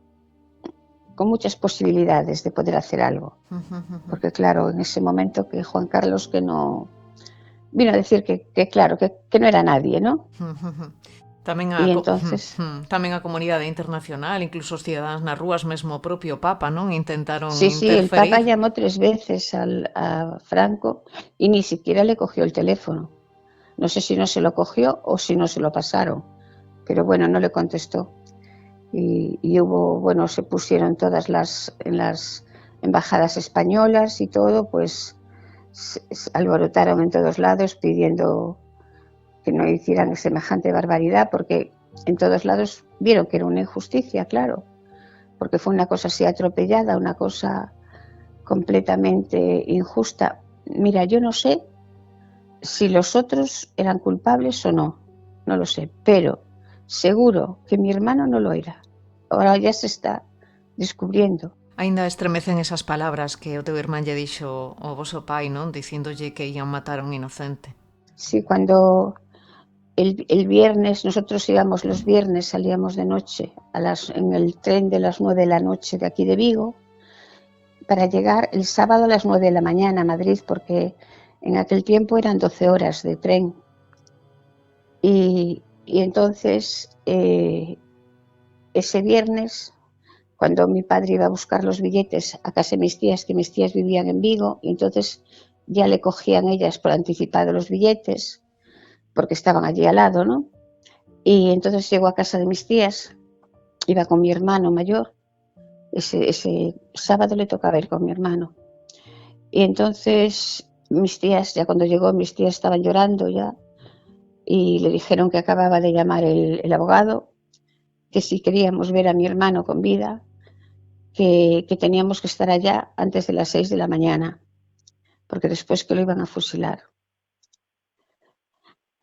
posibilidades de poder hacer algo. Porque claro, en ese momento que Juan Carlos que no vino a decir que claro, que no era nadie, ¿no? Tamén a comunidade internacional, incluso os cidadáns nas rúas, mesmo o propio Papa, non? Intentaron interferir. El Papa llamó 3 veces a Franco y ni siquiera le cogió el teléfono. No sé si no se lo cogió o si no se lo pasaron, pero bueno, no le contestó. Y se pusieron todas en las embajadas españolas y todo, pues alborotaron en todos lados pidiendo que no hicieran semejante barbaridad, porque en todos lados vieron que era una injusticia, claro, porque fue una cosa así atropellada, una cosa completamente injusta. Mira, yo no sé si los otros eran culpables o no lo sé, pero seguro que mi hermano no lo era. Ahora ya se está descubriendo. Ainda estremecen esas palabras que o teu irmán lle dixo ao voso pai, non? Dicíndolle que ian matar a un inocente. Sí, cuando el viernes, nosotros íbamos los viernes, salíamos de noche en el tren de las 9 de la noche de aquí de Vigo, para llegar el sábado a las 9 de la mañana a Madrid, porque en aquel tiempo eran 12 horas de tren. Y entonces, ese viernes, cuando mi padre iba a buscar los billetes a casa de mis tías, que mis tías vivían en Vigo, y entonces ya le cogían ellas por anticipado los billetes, porque estaban allí al lado, ¿no? Y entonces llegó a casa de mis tías, iba con mi hermano mayor, ese sábado le tocaba ir con mi hermano. Y entonces mis tías, ya cuando llegó, mis tías estaban llorando ya, y le dijeron que acababa de llamar el abogado, que si queríamos ver a mi hermano con vida, que teníamos que estar allá antes de las 6 de la mañana, porque después que lo iban a fusilar.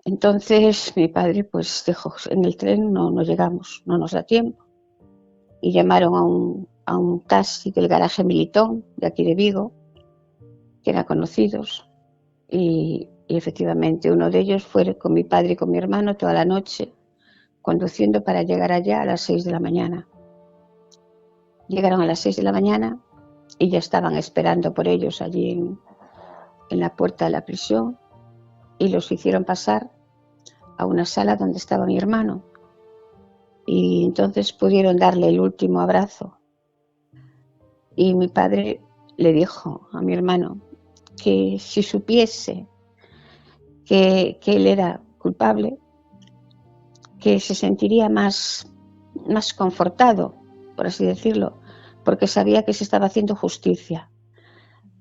Entonces mi padre pues dijo, en el tren no llegamos, no nos da tiempo. Y llamaron a un taxi del garaje Militón, de aquí de Vigo, que eran conocidos, y efectivamente uno de ellos fue con mi padre y con mi hermano toda la noche, conduciendo para llegar allá a las 6 de la mañana. Llegaron a las 6 de la mañana y ya estaban esperando por ellos allí en la puerta de la prisión, y los hicieron pasar a una sala donde estaba mi hermano, y entonces pudieron darle el último abrazo. Y mi padre le dijo a mi hermano que si supiese que él era culpable, que se sentiría más confortado, por así decirlo, porque sabía que se estaba haciendo justicia.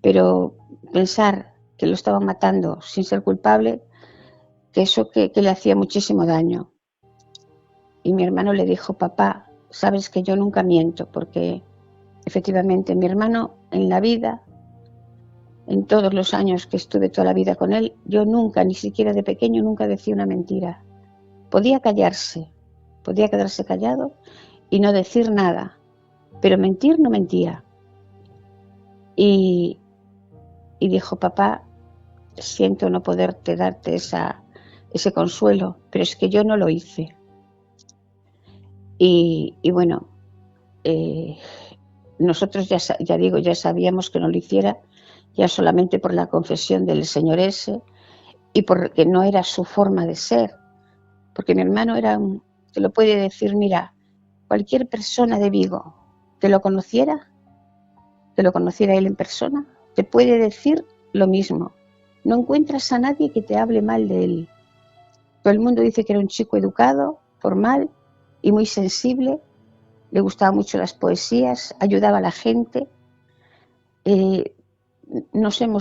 Pero pensar que lo estaban matando sin ser culpable, que eso que le hacía muchísimo daño. Y mi hermano le dijo, papá, sabes que yo nunca miento, porque efectivamente mi hermano en la vida, en todos los años que estuve toda la vida con él, yo nunca, ni siquiera de pequeño, nunca decía una mentira. Podía callarse, podía quedarse callado y no decir nada, pero mentir no mentía. Y dijo, papá, siento no poderte darte ese consuelo, pero es que yo no lo hice. Y bueno, nosotros ya digo, ya sabíamos que no lo hiciera, ya solamente por la confesión del señor S, y porque no era su forma de ser, porque mi hermano te lo puede decir, mira, cualquier persona de Vigo que lo conociera él en persona, te puede decir lo mismo. No encuentras a nadie que te hable mal de él. Todo el mundo dice que era un chico educado, formal y muy sensible. Le gustaban mucho las poesías, ayudaba a la gente.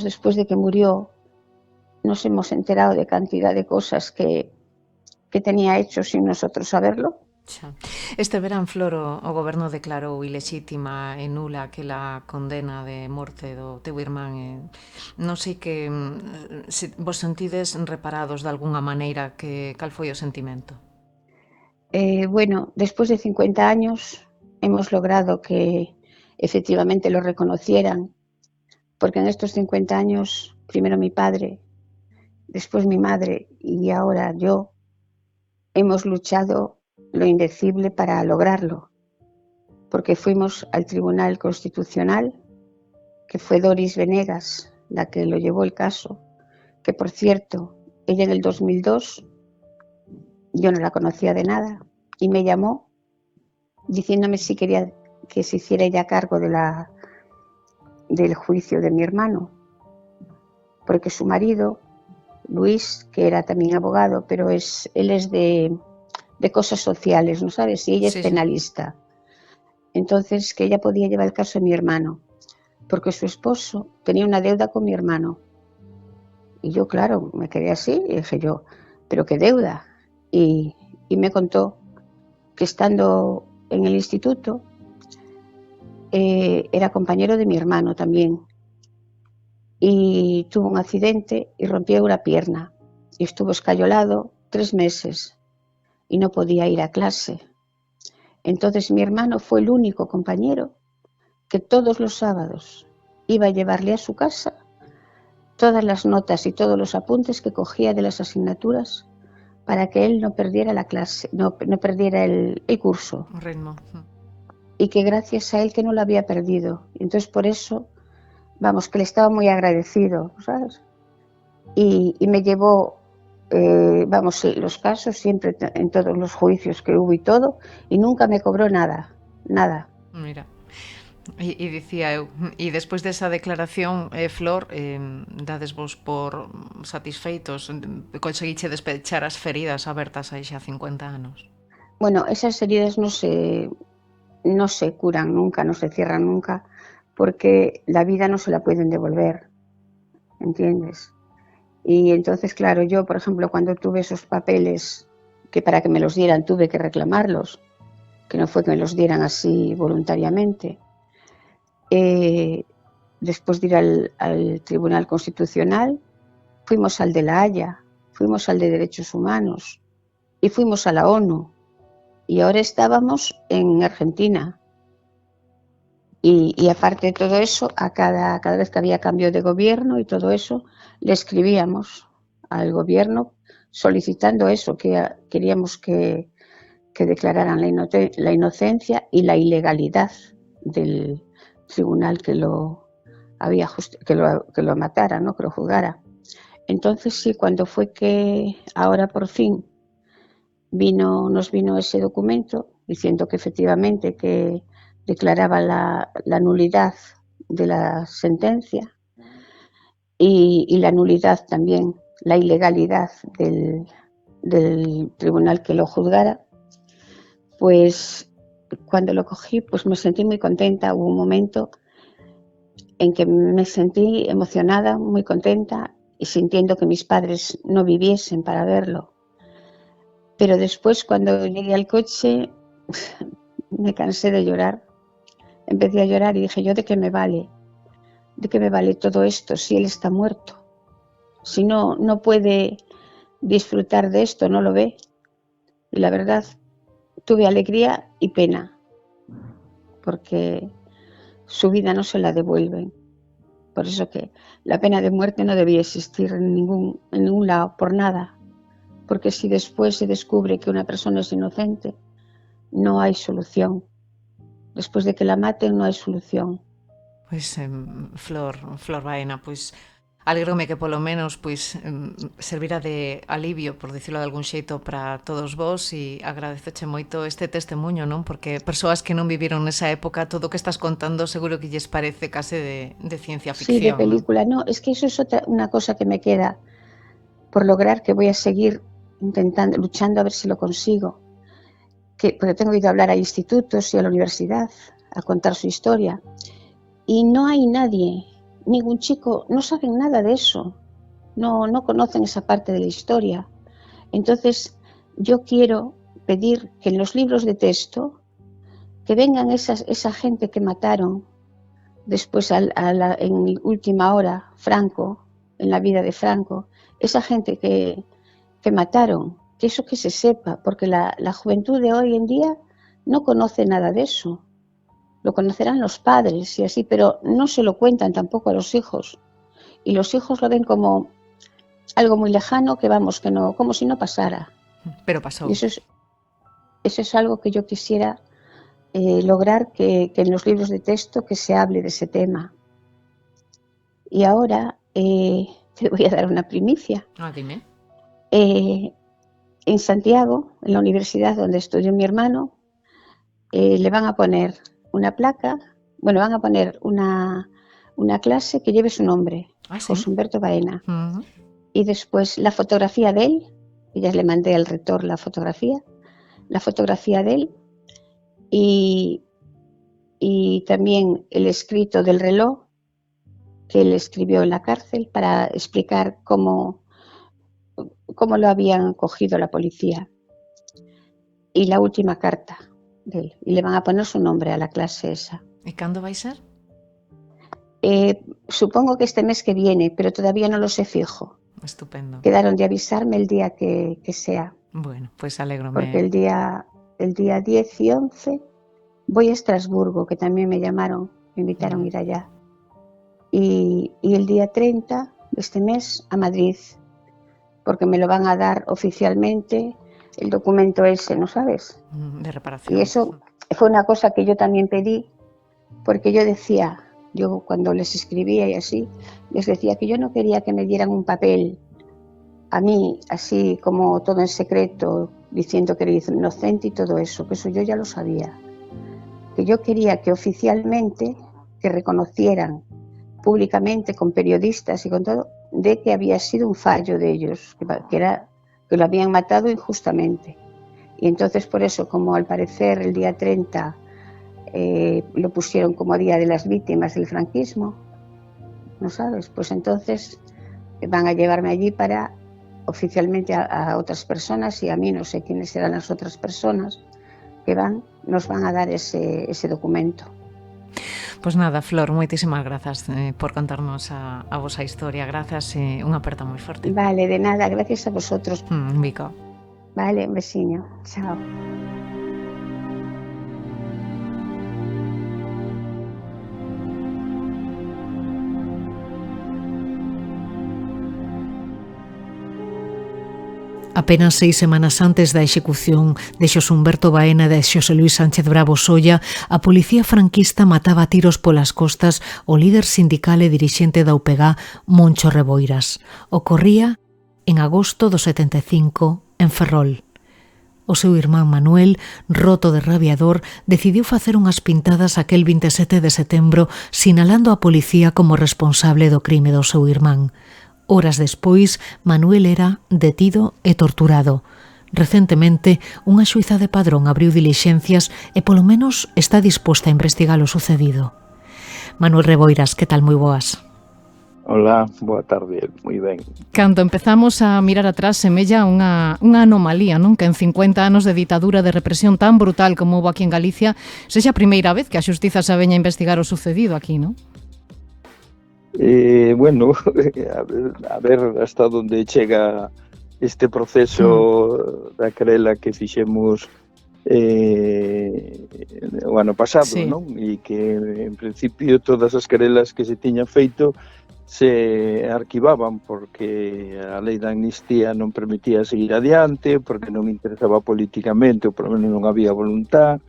Después de que murió, nos hemos enterado de cantidad de cosas que tenía hecho sin nosotros saberlo. Este verán, Flor, o goberno declarou ilexítima e nula aquela condena de morte do teu irmán. Non sei que se vos sentides reparados de algunha maneira, cal foi o sentimento? Bueno, después de 50 años hemos logrado que efectivamente lo reconocieran, porque en estos 50 años, primero mi padre, después mi madre y ahora yo, hemos luchado lo indecible para lograrlo, porque fuimos al Tribunal Constitucional, que fue Doris Venegas la que lo llevó el caso, que por cierto, ella en el 2002, yo no la conocía de nada, y me llamó diciéndome si quería que se hiciera ella cargo del juicio de mi hermano, porque su marido, Luis, que era también abogado, pero él es de cosas sociales, ¿no sabes? Y ella es penalista. Entonces, que ella podía llevar el caso de mi hermano, porque su esposo tenía una deuda con mi hermano. Y yo, claro, me quedé así y dije yo, ¿pero qué deuda? Y me contó que estando en el instituto, era compañero de mi hermano también. Y tuvo un accidente y rompió una pierna. Y estuvo escayolado 3 meses. Y no podía ir a clase. Entonces mi hermano fue el único compañero que todos los sábados iba a llevarle a su casa todas las notas y todos los apuntes que cogía de las asignaturas para que él no perdiera la clase, no perdiera el curso. Un ritmo. Y que gracias a él que no lo había perdido. Entonces por eso, vamos, que le estaba muy agradecido, ¿sabes? Y me llevó, vamos, los casos siempre en todos los juicios que hubo y todo, y nunca me cobró nada. Mira. E dicía eu, e despois desa declaración, Flor, dades vos por satisfeitos, conseguiche despechar as feridas abertas aí xa 50 anos? Bueno, esas heridas no se curan nunca, no se cierran nunca, porque la vida no se la pueden devolver, ¿entiendes? Y entonces, claro, yo, por ejemplo, cuando tuve esos papeles, que para que me los dieran tuve que reclamarlos, que no fue que me los dieran así voluntariamente. Después de ir al Tribunal Constitucional, fuimos al de La Haya, fuimos al de Derechos Humanos y fuimos a la ONU. Y ahora estábamos en Argentina. Y aparte de todo eso, cada vez que había cambio de gobierno y todo eso, le escribíamos al gobierno solicitando eso, que queríamos que declararan la inocencia y la ilegalidad del tribunal que lo matara, ¿no? Que lo juzgara. Entonces sí, cuando fue que ahora por fin nos vino ese documento diciendo que efectivamente que declaraba la nulidad de la sentencia y la nulidad también, la ilegalidad del tribunal que lo juzgara, pues cuando lo cogí pues me sentí muy contenta. Hubo un momento en que me sentí emocionada, muy contenta y sintiendo que mis padres no viviesen para verlo. Pero después, cuando llegué al coche, me cansé de llorar. Empecé a llorar y dije, ¿yo de qué me vale? ¿De qué me vale todo esto si él está muerto? Si no puede disfrutar de esto, no lo ve. Y la verdad, tuve alegría y pena, porque su vida no se la devuelven. Por eso que la pena de muerte no debía existir en ningún lado, por nada. Porque si después se descubre que una persona es inocente, no hay solución. Después de que la maten, no hay solución. Pois, Flor Baena, pois alégrome que polo menos pois servira de alivio, por dicirlo de algún xeito, para todos vos, e agradeceche moito este testemunho, non? Porque persoas que non viviron nesa época, todo o que estás contando seguro que lles parece case de ciencia ficción. Sí, de película, ¿no? Es que eso es una cosa que me queda por lograr, que voy a seguir intentando, luchando a ver si lo consigo. Porque tengo ido a hablar a institutos y a la universidad, a contar su historia. Y no hay nadie, ningún chico, no saben nada de eso. No conocen esa parte de la historia. Entonces, yo quiero pedir que en los libros de texto, que vengan esa gente que mataron después en última hora, Franco, en la vida de Franco, esa gente que mataron, que eso que se sepa, porque la juventud de hoy en día no conoce nada de eso. Lo conocerán los padres y así, pero no se lo cuentan tampoco a los hijos. Y los hijos lo ven como algo muy lejano, que vamos, que no, como si no pasara. Pero pasó. Y eso es algo que yo quisiera lograr, que en los libros de texto que se hable de ese tema. Y ahora te voy a dar una primicia. Dime. En Santiago, en la universidad donde estudió mi hermano, le van a poner una placa, bueno, van a poner una clase que lleve su nombre, ¿Sí? José Humberto Baena. Uh-huh. Y después la fotografía de él, que ya le mandé al rector la fotografía de él, y también el escrito del reloj que él escribió en la cárcel para explicar cómo lo habían cogido la policía. Y la última carta de él. Y le van a poner su nombre a la clase esa. ¿Y cuándo va a ser? Supongo que este mes que viene, pero todavía no lo sé fijo. Estupendo. Quedaron de avisarme el día que sea. Bueno, pues alégrome. Porque el día 10 y 11 voy a Estrasburgo, que también me llamaron, me invitaron a ir allá. Y el día 30 de este mes a Madrid. porque me lo van a dar oficialmente, el documento ese, ¿no sabes? De reparación. Y eso fue una cosa que yo también pedí, porque yo decía, yo cuando les escribía y así, les decía que yo no quería que me dieran un papel a mí, así como todo en secreto, diciendo que era inocente y todo eso, que eso yo ya lo sabía. Que yo quería que oficialmente, que reconocieran públicamente con periodistas y con todo, de que había sido un fallo de ellos, que lo habían matado injustamente. Y entonces por eso, como al parecer el día 30 lo pusieron como Día de las Víctimas del Franquismo, ¿no sabes? Pues entonces van a llevarme allí para oficialmente a otras personas, y a mí no sé quiénes serán las otras personas que nos van a dar ese documento. Pues nada, Flor, moitísimas grazas por contarnos a vosa historia. Grazas e unha aperta moi forte. Vale, de nada, gracias a vosotros. Un bico. Vale, un besiño. Chao. Apenas 6 semanas antes da execución de Xosé Humberto Baena e de Xosé Luis Sánchez Bravo Solla, a policía franquista mataba a tiros polas costas o líder sindical e dirixente da UPG, Moncho Reboiras. Ocorría en agosto do 75 en Ferrol. O seu irmán Manuel, roto de rabiador, decidiu facer unhas pintadas aquel 27 de setembro sinalando a policía como responsable do crime do seu irmán. Horas despois, Manuel era detido e torturado. Recentemente, unha xuíza de Padrón abriu dilixencias e polo menos está disposta a investigar o sucedido. Manuel Reboiras, que tal? Moi boas. Hola, boa tarde, moi ben. Cando empezamos a mirar atrás, semella unha anomalía, non? Que en 50 anos de ditadura de represión tan brutal como houve aquí en Galicia, sexa a primeira vez que a xustiza se veña a investigar o sucedido aquí, non? Bueno, a ver hasta onde chega este proceso da querela que fixemos o ano pasado, sí, non? E que en principio todas as querelas que se tiñan feito se arquivaban porque a lei da amnistía non permitía seguir adiante, porque non interesaba políticamente ou por lo menos non había voluntad.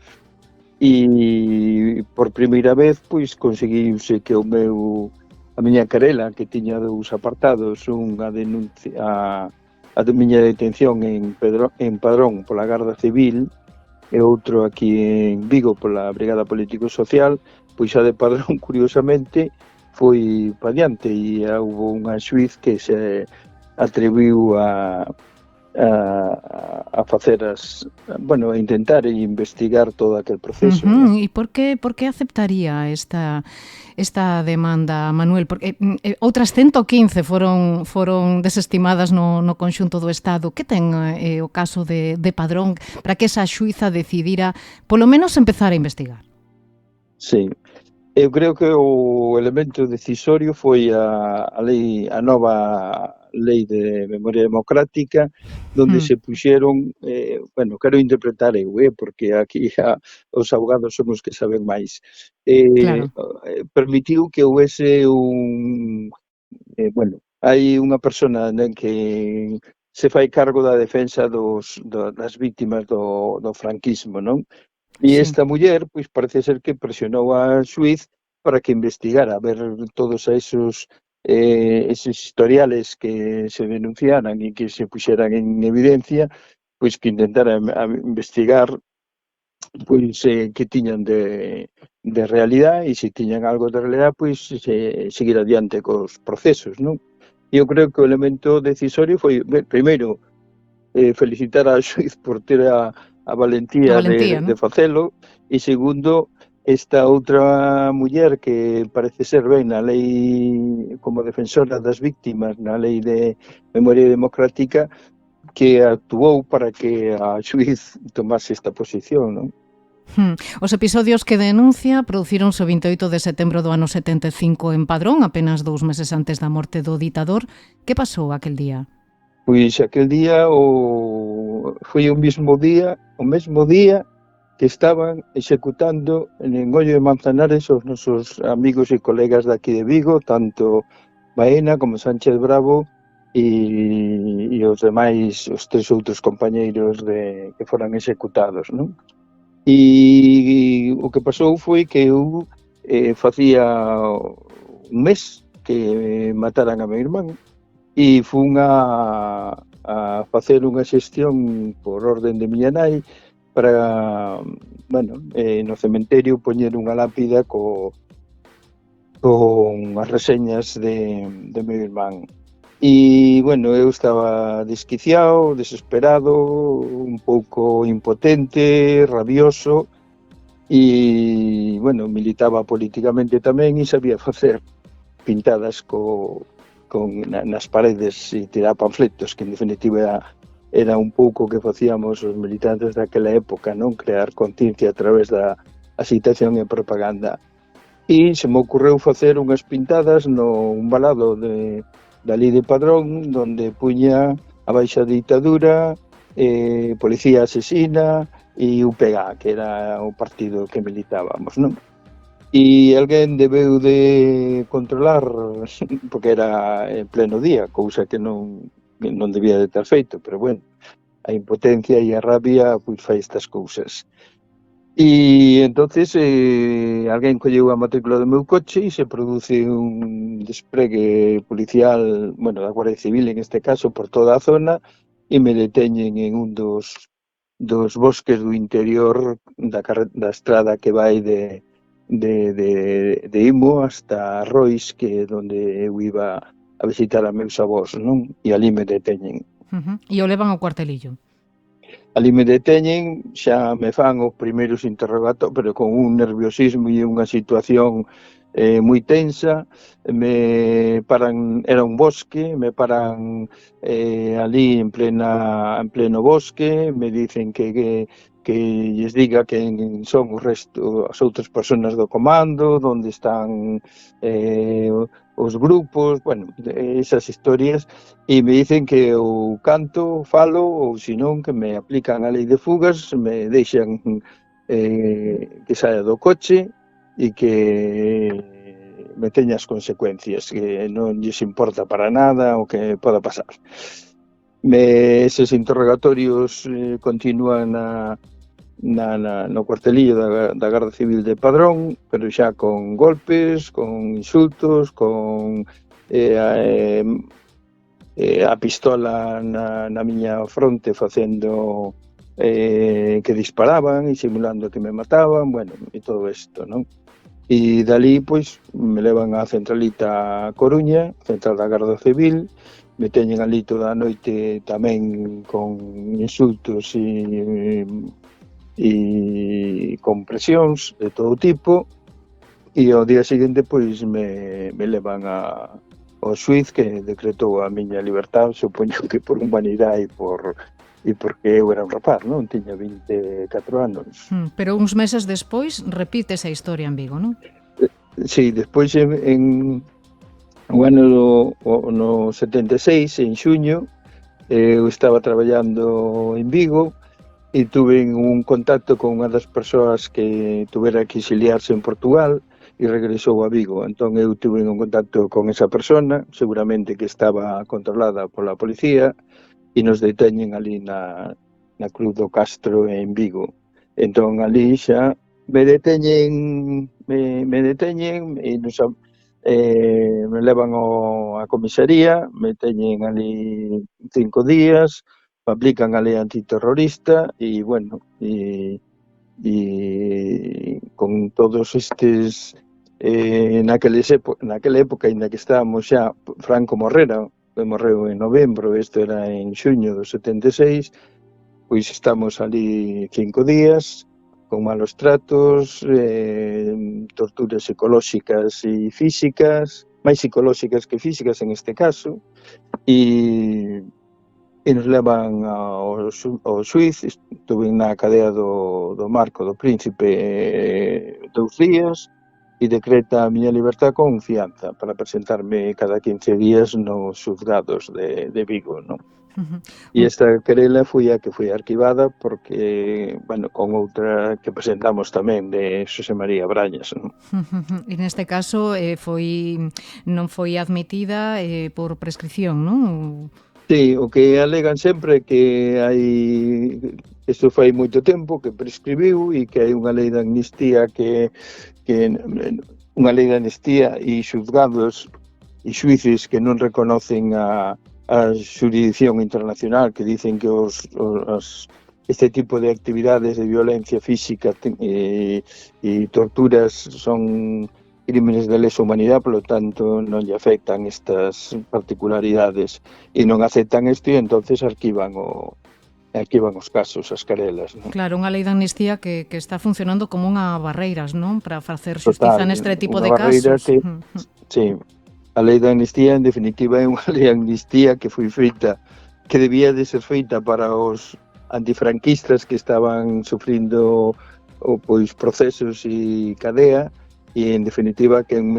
E por primeira vez pois conseguiuse que a miña querela, que tiña dous apartados, unha denuncia a miña detención en Padrón pola Garda Civil e outro aquí en Vigo pola Brigada Político-Social, pois a de Padrón, curiosamente, foi pa diante e houve unha xuiz que se atribuiu a facer a intentar e investigar todo aquel proceso. E por que aceptaría esta demanda, Manuel? Porque outras 115 foron desestimadas no conxunto do Estado. Que ten o caso de Padrón para que esa xuiza decidira polo menos empezar a investigar? Sí. Eu creo que o elemento decisorio foi a nova lei de memoria democrática, donde se puxeron, quero interpretar eu, porque aquí os abogados son os que saben máis. Claro. Permitiu que houvese hai unha persona que se fai cargo da defensa das vítimas do franquismo, non? E esta muller, pois parece ser que presionou a xuiz para que investigara, a ver todos esos historiales que se denunciaran e que se puxeran en evidencia, pois que intentara investigar pois que tiñan de realidade, e se tiñan algo de realidade, pois seguir adiante cos procesos, non? Eu creo que o elemento decisorio foi, primeiro, felicitar a xuiz por ter a valentía de facelo, e segundo, esta outra muller que parece ser ben na lei como defensora das víctimas, na lei de memoria democrática, que actuou para que a xuiz tomase esta posición, non? Os episodios que denuncia producíronse o 28 de setembro do ano 75 en Padrón, apenas 2 meses antes da morte do ditador. Que pasou aquel día? Pois aquel día foi o mesmo día que estaban executando en Ollo de Manzanares os nosos amigos e colegas de aquí de Vigo, tanto Baena como Sánchez Bravo e os demais, os 3 outros compañeiros que foran executados, non? E o que pasou foi que eu facía un mes que mataran a meu irmán e fun a facer unha xestión por orden de miña nai para, no cementerio poñer unha lápida con as reseñas de meu irmán. E, eu estaba desquiciado, desesperado, un pouco impotente, rabioso, e, militaba políticamente tamén e sabía facer pintadas nas paredes e tirar panfletos, que en definitiva era un pouco o que facíamos os militantes daquela época, non? Crear conciencia a través da agitación e propaganda. E se me ocorreu facer unhas pintadas un balado da Lei de Padrón, donde puña a baixa ditadura, policía asesina e UPG, que era o partido que militábamos, non? E alguén debeu de controlar, porque era en pleno día, cousa que non debía de ter feito, pero a impotencia e a rabia fai estas cousas. E entonces alguén colleu a matrícula do meu coche e se produce un despregue policial, da Guardia Civil en este caso, por toda a zona, e me deteñen en un dos bosques do interior da estrada que vai de Imo hasta Rois, que é onde eu iba a visitar a meus avós, non? E ali me deteñen. E o levan ao cuartelillo. Ali me deteñen, xa me fan os primeiros interrogatorios, pero con un nerviosismo e unha situación moi tensa. Me paran, era un bosque, me paran ali en pleno bosque, me dicen que lles diga que son as outras persoas do comando, onde están os grupos, esas historias, e me dicen que ou canto, falo, ou senón que me aplican a lei de fugas, me deixan que saia do coche e que me teña as consecuencias, que non lles importa para nada o que poda pasar. Eses interrogatorios continúan no cuartelillo da Garda Civil de Padrón, pero xa con golpes, con insultos, con a pistola na miña fronte facendo que disparaban e simulando que me mataban, e todo isto, non? E dali, me levan á centralita a Coruña, central da Garda Civil, me teñen ali toda a noite tamén con insultos e con presións de todo tipo, e ao día seguinte me levan ao xuiz que decretou a miña libertad, supoño que por humanidade e porque eu era un rapaz, non? Tiña 24 anos. Pero uns meses despois repite esa historia en Vigo, non? Sí, despois en o ano no 76, en xuño, eu estaba traballando en Vigo e tuve un contacto con unha das persoas que tuvera que exiliarse en Portugal e regresou a Vigo. Entón eu tuve un contacto con esa persona, seguramente que estaba controlada pola policía, e nos deteñen ali na Cruz do Castro en Vigo. Entón ali xa me deteñen e me levan a comisaría, me teñen ali 5 días, me aplican a lei antiterrorista e con todos estes naquela época, ainda que estábamos xa, Franco morreu en novembro, isto era en xuño do 76, pois estamos ali 5 días, con malos tratos, torturas psicolóxicas e físicas, máis psicolóxicas que físicas en este caso, e nos levan ao xuiz. Estuve na cadea do Marco do Príncipe 2 días, decreta a miña libertad con fianza para presentarme cada 15 días nos xuzgados de Vigo, non? E esta querela foi a que foi arquivada porque, bueno, con outra que presentamos tamén de Xosé María Brañas, non? E neste caso non foi admitida por prescripción, non? Sí, o que alegan sempre que hai isto fai moito tempo que prescribiu e que hai unha lei de amnistía que unha lei de amnistía e xuzgados e xuíces que non reconocen a xurisdicción internacional, que dicen que este tipo de actividades de violencia física e torturas son crímenes de lesa humanidade, polo tanto non lle afectan estas particularidades e non aceptan isto e entonces arquivan os casos, as querelas, non? Claro, unha lei de amnistía que está funcionando como unha barreiras, non? Para facer xustiza neste tipo de casos. Sí, a lei de amnistía, en definitiva, é unha lei de amnistía que foi feita, que debía de ser feita para os antifranquistas que estaban sufrindo pois procesos e cadea, e en definitiva a quen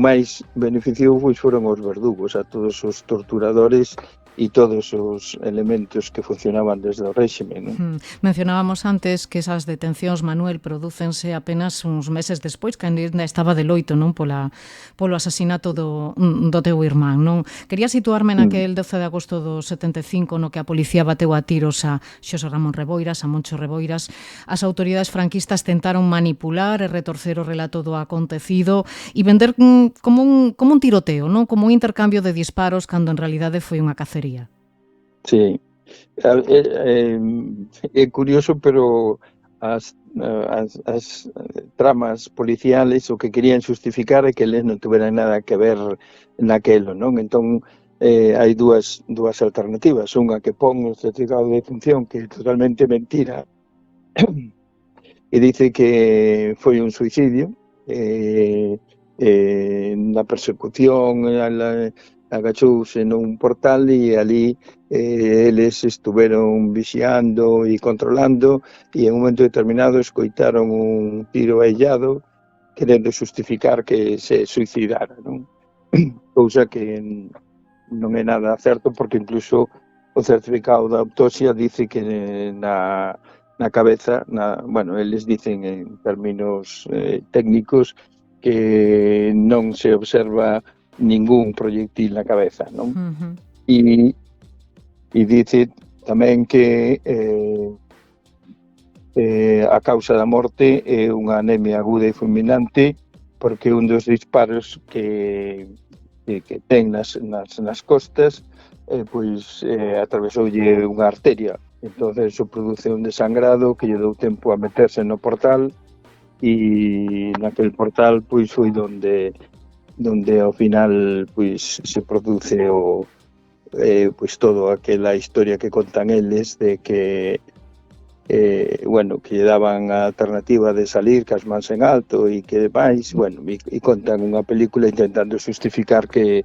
máis beneficiou pois foron os verdugos, a todos os torturadores e todos os elementos que funcionaban desde o réxime, non? Mencionábamos antes que esas detencións, Manuel, prodúcense apenas uns meses despois, que ainda estaba de loito, non, polo asasinato do teu irmán, non? Quería situarme naquel 12 de agosto do 75, no que a policía bateu a tiros a Xosé Ramón Reboiras, a Moncho Reboiras. As autoridades franquistas tentaron manipular e retorcer o relato do acontecido e vender como un tiroteo, non? Como un intercambio de disparos, cando en realidade foi unha cacería. Sí, é curioso, pero as tramas policiales o que querían justificar é que eles non tuveran nada que ver naquelo, non? Entón, hai dúas alternativas. Unha que pon o certificado de defunción, que é totalmente mentira, e dice que foi un suicidio, na persecución, agachouse nun portal e ali eles estuveron vixiando e controlando e en un momento determinado escoitaron un tiro aillado querendo justificar que se suicidara, non? Cousa que non é nada certo, porque incluso o certificado da autopsia dice que na cabeza, bueno, eles dicen en términos técnicos que non se observa ningún proyectil na cabeza, non? E dice tamén que a causa da morte é unha anemia aguda e fulminante, porque un dos disparos que ten nas costas pois atravesoulle unha arteria, entonces eso produce un desangrado que lle dou tempo a meterse no portal e naquel portal pois foi donde ao final pois se produce pois todo aquela historia que contan eles de que bueno, que lle daban a alternativa de salir cas mans en alto e que demais, bueno, e contan unha película intentando justificar que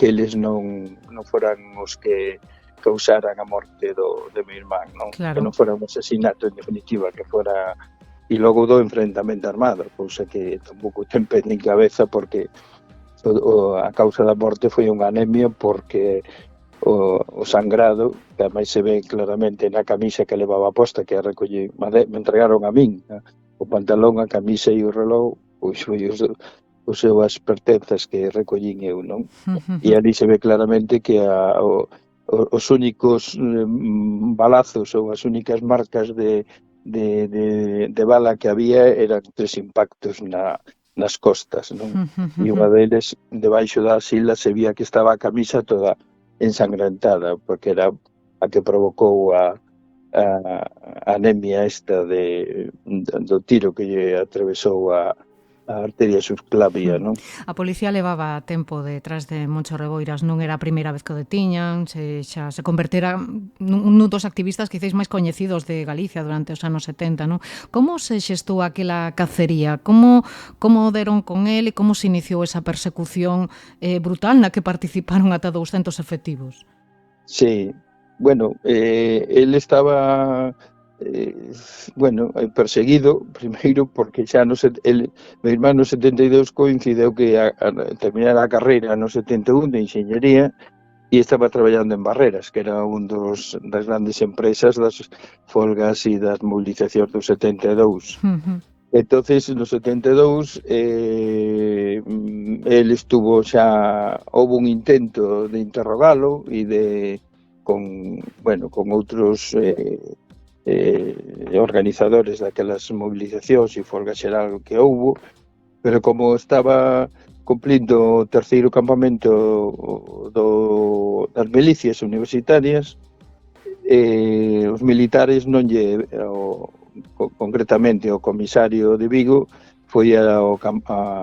eles non foran os que causaran a morte de meu irmán, non? Claro. Que non fora un asesinato en definitiva, que fora e logo do enfrentamento armado, cousa que tampouco ten pé nin cabeza, porque a causa da morte foi unha anemia, porque o sangrado, que ademais se ve claramente na camisa que levaba posta, que a recollí, me entregaron a min, o pantalón, a camisa e o reloj, pois foi as pertenzas que recollín eu, non? E ali se ve claramente que os únicos balazos ou as únicas marcas de bala que había eran 3 impactos nas costas, non? E unha deles, debaixo da axila, se vía que estaba a camisa toda ensangrentada, porque era a que provocou a anemia esta do tiro que lle atravesou a arteria subclavia, non? A policía levaba tempo detrás de Moncho Reboiras, non era a primeira vez que o detiñan, xa se convertera nun dos activistas quizás máis coñecidos de Galicia durante os anos 70, non? Como se xestou aquela cacería? Como deron con el e como se iniciou esa persecución brutal na que participaron ata 200 efectivos? Sí, bueno, el estaba bueno, perseguido, primeiro porque xa no meu irmán no 72 coincideu que a terminar a carreira no 71 de enxeñería e estaba traballando en Barreras, que era das grandes empresas das folgas e das movilizacións do 72. Entonces, no 72, el estuvo xa, houve un intento de interrogalo e con outros organizadores daquelas movilizacións e folga xeral que houve, pero como estaba cumplindo o terceiro campamento das milicias universitarias, os militares non lle... concretamente o comisario de Vigo foi a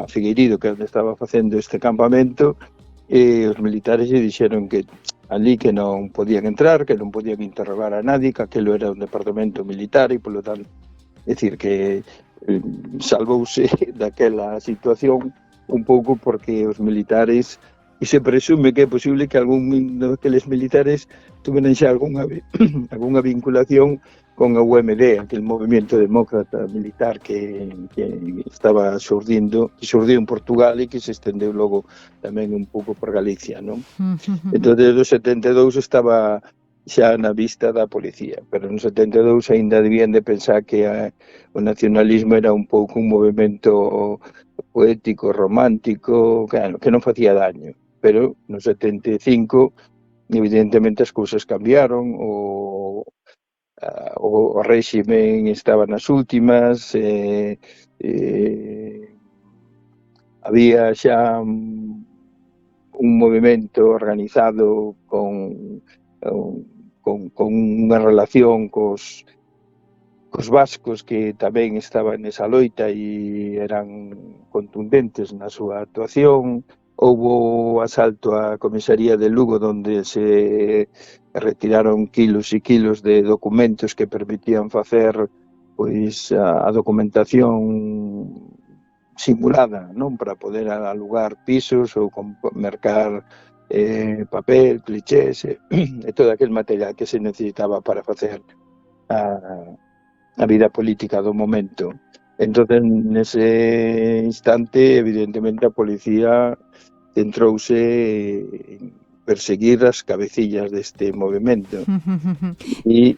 Figueirido, que é onde estaba facendo este campamento, e os militares lle dixeron que ali que non podían entrar, que non podían interrogar a nadie, que aquilo era un departamento militar e, polo tanto, é dicir, que salvouse daquela situación un pouco porque os militares, e se presume que é posible que algún daqueles militares tuveran xa algunha vinculación con a UMD, aquel movimento demócrata militar que estaba xurdiu en Portugal e que se estendeu logo tamén un pouco por Galicia, non? Entón, desde o 72 estaba xa na vista da policía, pero no 72 aínda debían de pensar que o nacionalismo era un pouco un movimento poético, romántico, que non facía daño, pero no 75 evidentemente as cousas cambiaron, o réxime estaba nas últimas, había xa un movimento organizado con unha relación cos vascos que tamén estaban nesa loita e eran contundentes na súa actuación. Houbo asalto á comisaría de Lugo onde se retiraron kilos e kilos de documentos que permitían facer pois a documentación simulada, non, para poder alugar pisos ou mercar papel, clichés e todo aquel material que se necesitaba para facer a vida política do momento. Entón, nese instante, evidentemente, a policía centrouse en perseguir as cabecillas deste movimento. E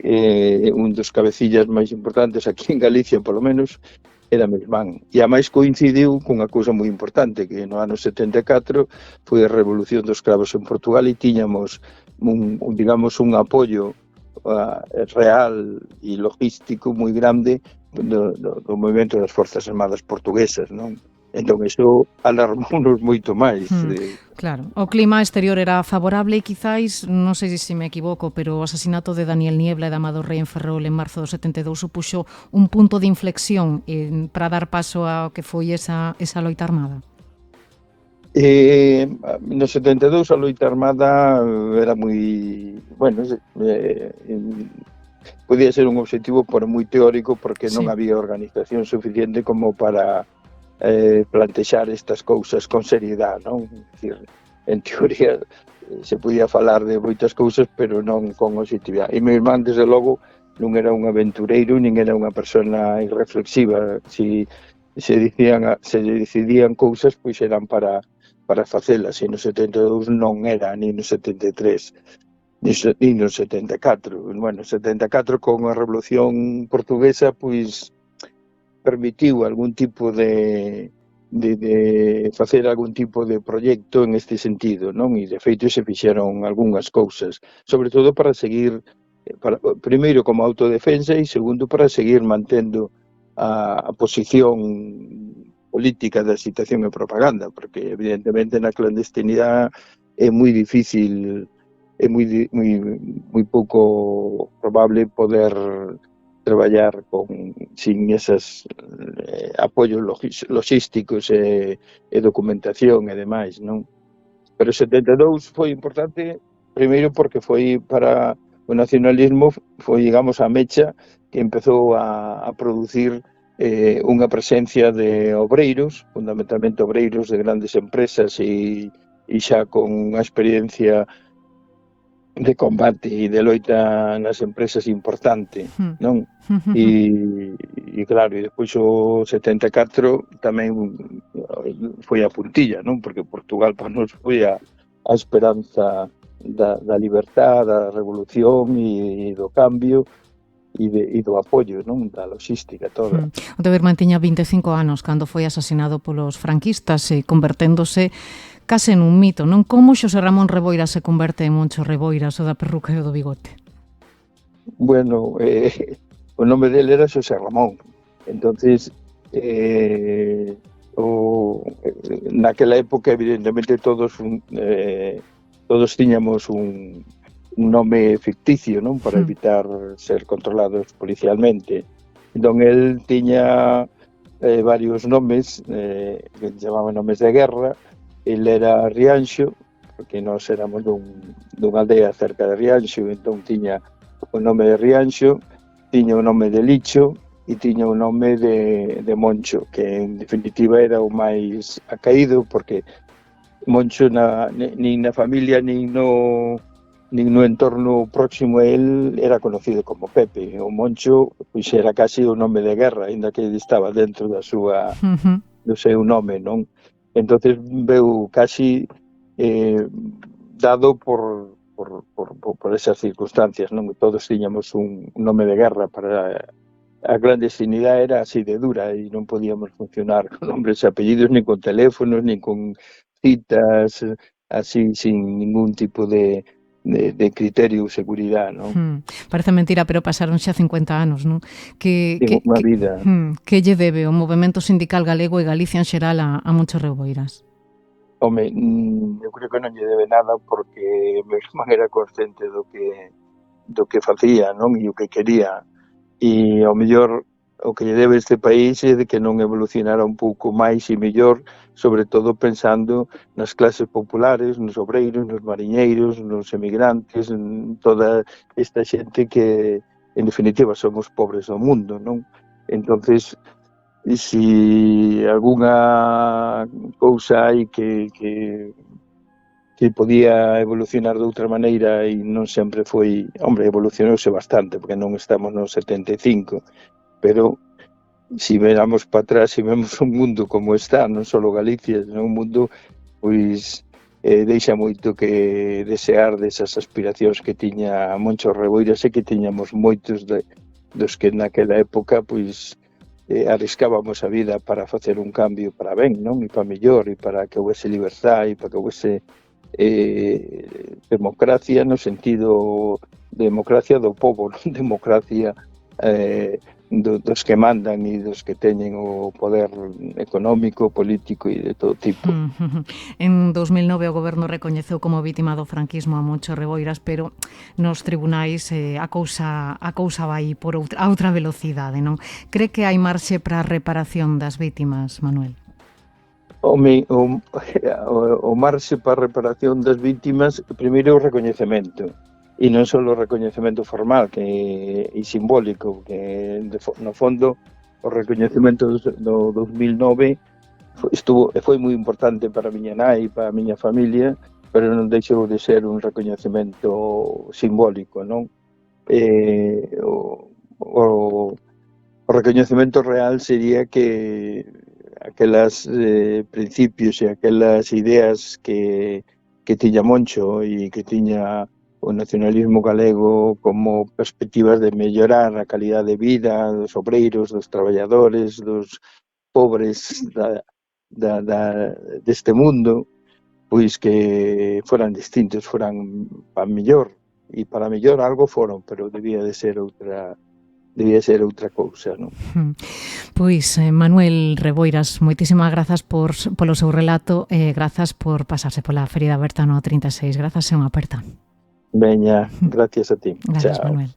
un dos cabecillas máis importantes aquí en Galicia, polo menos, era meu irmán. E a máis coincidiu cunha cousa moi importante, que no ano 74 foi a Revolución dos Cravos en Portugal e tiñamos un apoio real e logístico moi grande do movimento das Forzas Armadas Portuguesas, non? Entón, iso alarmounos moito máis. Claro, o clima exterior era favorable e quizáis, non sei se me equivoco, pero o asasinato de Daniel Niebla e de Amador Rei en Ferrol en marzo do 72 supuxo un punto de inflexión para dar paso ao que foi esa loita armada. No 72 a loita armada era moi... Bueno, podía ser un objetivo por moi teórico porque non había organización suficiente como para plantexar estas cousas con seriedade, non? Dicir, en teoría se podía falar de moitas cousas, pero non con objetividade. E meu irmán, desde logo, non era un aventureiro, nin era unha persona irreflexiva. Se decidían cousas, pois eran para facelas, e no 72 non era, ni no 73, ni no 74. Bueno, 74 con a Revolución Portuguesa, pois permitiu algún tipo de facer algún tipo de proxecto en este sentido, non? E de feito se fixeron algunhas cousas, sobre todo para seguir, primeiro como autodefensa e segundo para seguir mantendo a posición política da excitación e propaganda, porque evidentemente na clandestinidade é moi difícil, é moi pouco probable poder traballar sin esos apoios logísticos e documentación e demais, non? Pero o 72 foi importante, primeiro porque foi para o nacionalismo, foi, digamos, a mecha que empezou a producir unha presencia de obreiros, fundamentalmente obreiros de grandes empresas e xa con unha experiencia de combate e de loita nas empresas importante, non? E claro, e despois o 74 tamén foi a puntilla, non? Porque Portugal para nos foi a esperanza da libertad, da revolución e do cambio e do apoio, non? Da logística toda. O teu irmán tiña 25 anos cando foi asasinado polos franquistas e converténdose case nun mito, non? Como Xosé Ramón Reboiras se converte en Moncho Reboiras, o da perruca e o do bigote? Bueno, o nome dele era Xosé Ramón. Entonces, naquela época, evidentemente, todos tiñamos un nome ficticio, non? Para evitar ser controlados policialmente. Entón, el tiña varios nomes que chamaban nomes de guerra. El era Rianxo, porque nós éramos dunha aldea cerca de Rianxo, entón tiña o nome de Rianxo, tiña o nome de Licho e tiña o nome de Moncho, que en definitiva era o máis acaído, porque Moncho nin na familia nin no entorno próximo a él era conocido como Pepe. O Moncho pois era casi o nome de guerra, ainda que estaba dentro do seu nome, non? Entonces veu casi dado por esas circunstancias, non? Todos tiñamos un nome de guerra. Para a clandestinidade era así de dura e non podíamos funcionar con nombres e apellidos, nin con teléfonos, nin con citas, así sin ningún tipo de criterio ou seguridade, non? Parece mentira, pero pasaron xa 50 anos, non? Unha vida. Que lle debe o movemento sindical galego e Galicia en xeral a Moncho Reboiras? Home, eu creo que non lle debe nada, porque meu irmán era consciente do que facía, non? E o que quería. E ao mellor o que lle debe este país é de que non evolucionara un pouco máis e mellor, sobre todo pensando nas clases populares, nos obreiros, nos mariñeiros, nos emigrantes, en toda esta xente que, en definitiva, son os pobres do mundo, non? Entonces, se algunha cousa hai que podía evolucionar de outra maneira e non sempre foi... Hombre, evolucionouse bastante, porque non estamos no 75, pero se veramos para atrás e vemos un mundo como está, non só Galicia, senón un mundo, pois, deixa moito que desear desas aspiracións que tiña Moncho Reboiras e que tiñamos moitos dos que naquela época, pois, arriscábamos a vida para facer un cambio para ben, non? E para mellor, e para que houvese libertad, e para que houvese democracia no sentido de democracia do povo, non democracia dos que mandan e dos que teñen o poder económico, político e de todo tipo. En 2009 o goberno recoñeceu como vítima do franquismo a Moncho Reboiras, pero nos tribunais a cousa vai por outra velocidade, non? Cree que hai marxe para a reparación das vítimas, Manuel? O marxe para a reparación das vítimas, primeiro o recoñecemento. E non só o recoñecemento formal e simbólico, que no fondo o recoñecemento do 2009 foi moi importante para a miña nai e para a miña familia, pero non deixou de ser un recoñecemento simbólico, non? O recoñecememento real sería que aquelas principios e aquelas ideas que tiña Moncho e que tiña o nacionalismo galego como perspectivas de mellorar a calidad de vida dos obreiros, dos traballadores, dos pobres deste mundo, pois que foran distintos, foran para mellor, e para mellor algo foron, pero debía de ser outra cousa, non? Pois, Manuel Reboiras, moitísimas grazas polo seu relato e grazas por pasarse pola Ferida Aberta no 36. Grazas e unha aperta. Veña, gracias a ti. Gracias, Chao. Manuel.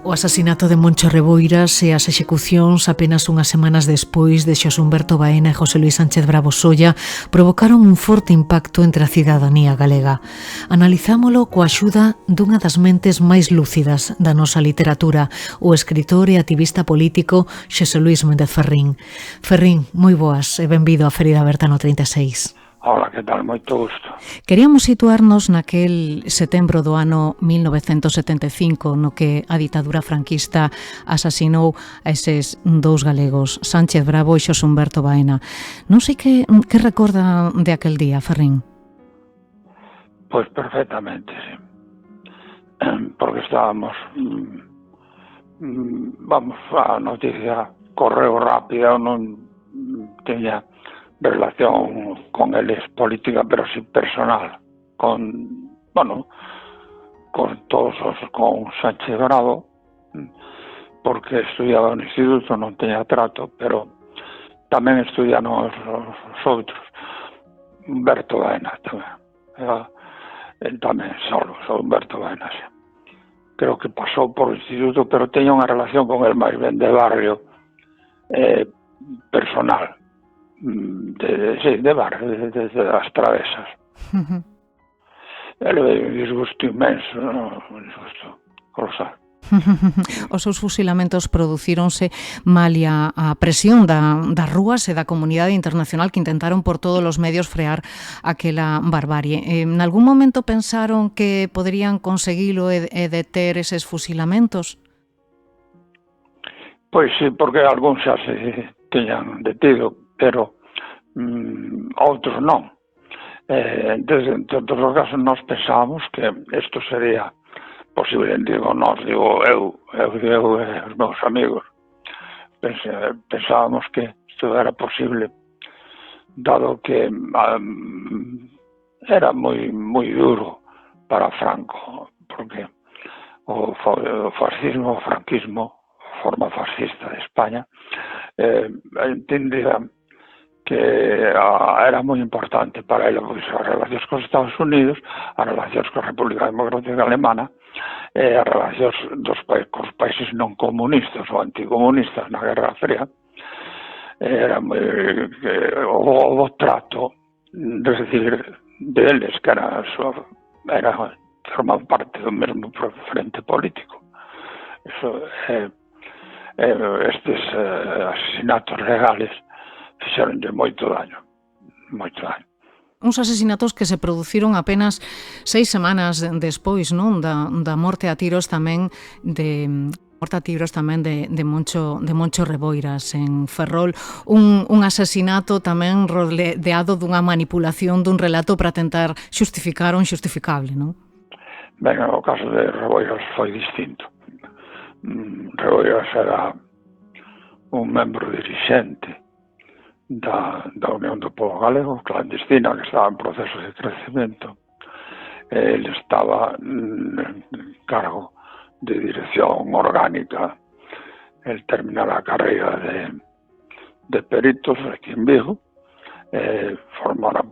O asasinato de Moncho Reboiras e as execucións apenas unhas semanas despois de Xosé Humberto Baena e José Luis Sánchez Bravo Solla provocaron un forte impacto entre a cidadanía galega. Analizámolo coa axuda dunha das mentes máis lúcidas da nosa literatura, o escritor e activista político Xosé Luis Méndez Ferrín. Ferrín, moi boas e benvido á Ferida Aberta no 36. Hola, que tal? Moito gusto. Queríamos situarnos naquel setembro do ano 1975 no que a ditadura franquista asasinou a eses dous galegos, Sánchez Bravo e Xosé Humberto Baena. Non sei que recorda de aquel día, Ferrín? Pois perfectamente, sí. Porque estábamos, vamos, a noticia correu rápida, non teña relación con eles política, pero sí personal, con todos os, con Sánchez Bravo, porque estudiaba no instituto, non teña trato, pero tamén estudian os outros. Humberto Baena tamén solo, Humberto Baena, sí. Creo que pasou por o instituto, pero teña unha relación con el máis ben de barrio, personal. De barrio, desde as travesas. Ele veio un disgusto inmenso, un disgusto colosal. Os seus fusilamentos producíronse malia a presión das rúas e da comunidade internacional que intentaron por todos os medios frear aquela barbarie. En algún momento pensaron que poderían conseguilo e deter eses fusilamentos? Pois sí, porque algúns xa se teñan detido, pero outros non. En todos os casos nós pensábamos que isto sería posible, digo eu e os meus amigos, pensábamos que isto era posible, dado que era moi duro para Franco, porque o fascismo, o franquismo, a forma fascista de España, entendía que era moi importante para ele as relacións con os Estados Unidos, as relacións con a República Democrática Alemana e as relacións cos países non comunistas ou anticomunistas na Guerra Fría. Era o trato, decir, deles, que formaban parte do mesmo frente político. Estes asesinatos legales fixeronlle moito daño. Uns asesinatos que se produciron apenas 6 semanas despois, non, da morte a tiros tamén de Moncho Reboiras en Ferrol, un asesinato tamén rodeado dunha manipulación dun relato para tentar xustificar o inxustificable, non? Ben, o caso de Reboiras foi distinto. Reboiras era un membro dirixente da Unión do Pobo Galego, clandestina, que estaba en proceso de crecemento. Ele estaba en cargo de dirección orgánica. El terminara a carreira de peritos aquí en Vigo, formara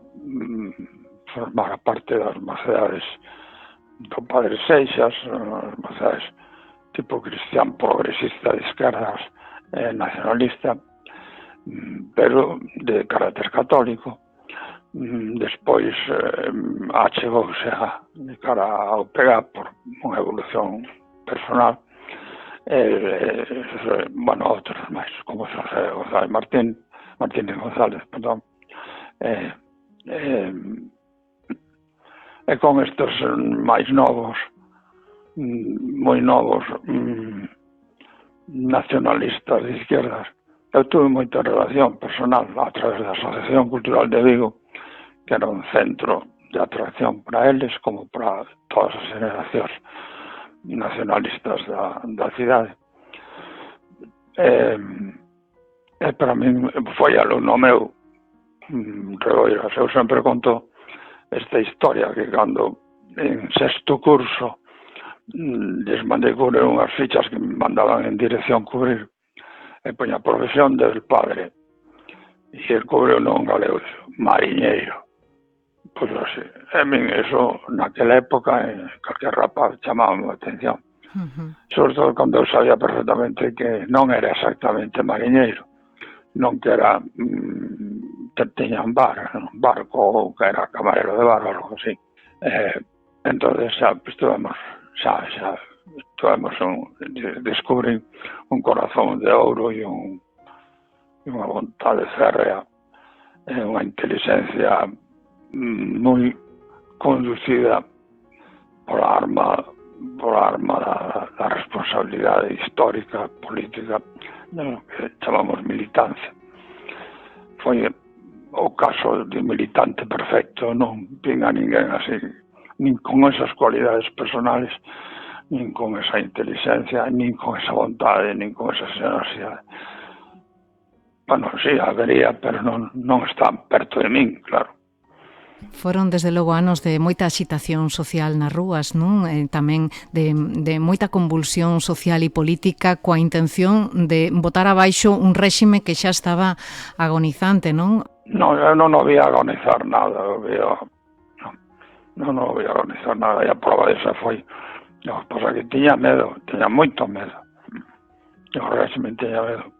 parte das mocedades do Padre Seixas, as mocedades tipo cristián progresista de esquerdas, nacionalista, pero de carácter católico. Despois achegouse de cara ao PEGA por unha evolución personal, outros máis, como José González Martínez González, perdón, e con estes máis novos, moi novos nacionalistas de izquierdas. Eu tuve moita relación personal a través da Asociación Cultural de Vigo, que era un centro de atracción para eles, como para todas as generacións nacionalistas da cidade. E para min foi alumno meu, Reboiras. Eu sempre conto esta historia que cando en sexto curso les mandei cubrir unhas fichas que me mandaban en dirección cubrir, e poña a profesión del padre, e el cubreu non galego, mariñeiro. Pois así, a min eso naquela época, en calquer rapaz chamaba a atención. Sobre todo cando eu sabía perfectamente que non era exactamente mariñeiro, non que era tiña un barco ou que era camarero de bar ou algo así. Entonces descubrí un corazón de ouro e unha vontade férrea e unha inteligencia moi conducida pola arma da responsabilidade histórica, política, do que chamamos militancia. Foi o caso de militante perfecto, non tinha ninguén así, nin con esas cualidades personales, nin con esa inteligencia, nin con esa vontade, nin con esa xenerosidade. Bueno, sí, habería, pero non están perto de min, claro. Foron, desde logo, anos de moita axitación social nas rúas, non? Tamén de moita convulsión social e política coa intención de botar abaixo un réxime que xa estaba agonizante, non? Non, eu non o vi agonizar nada, non o vi agonizar nada, e a prova desa foi, que tiña medo, tiña moito medo, o réxime tiña medo.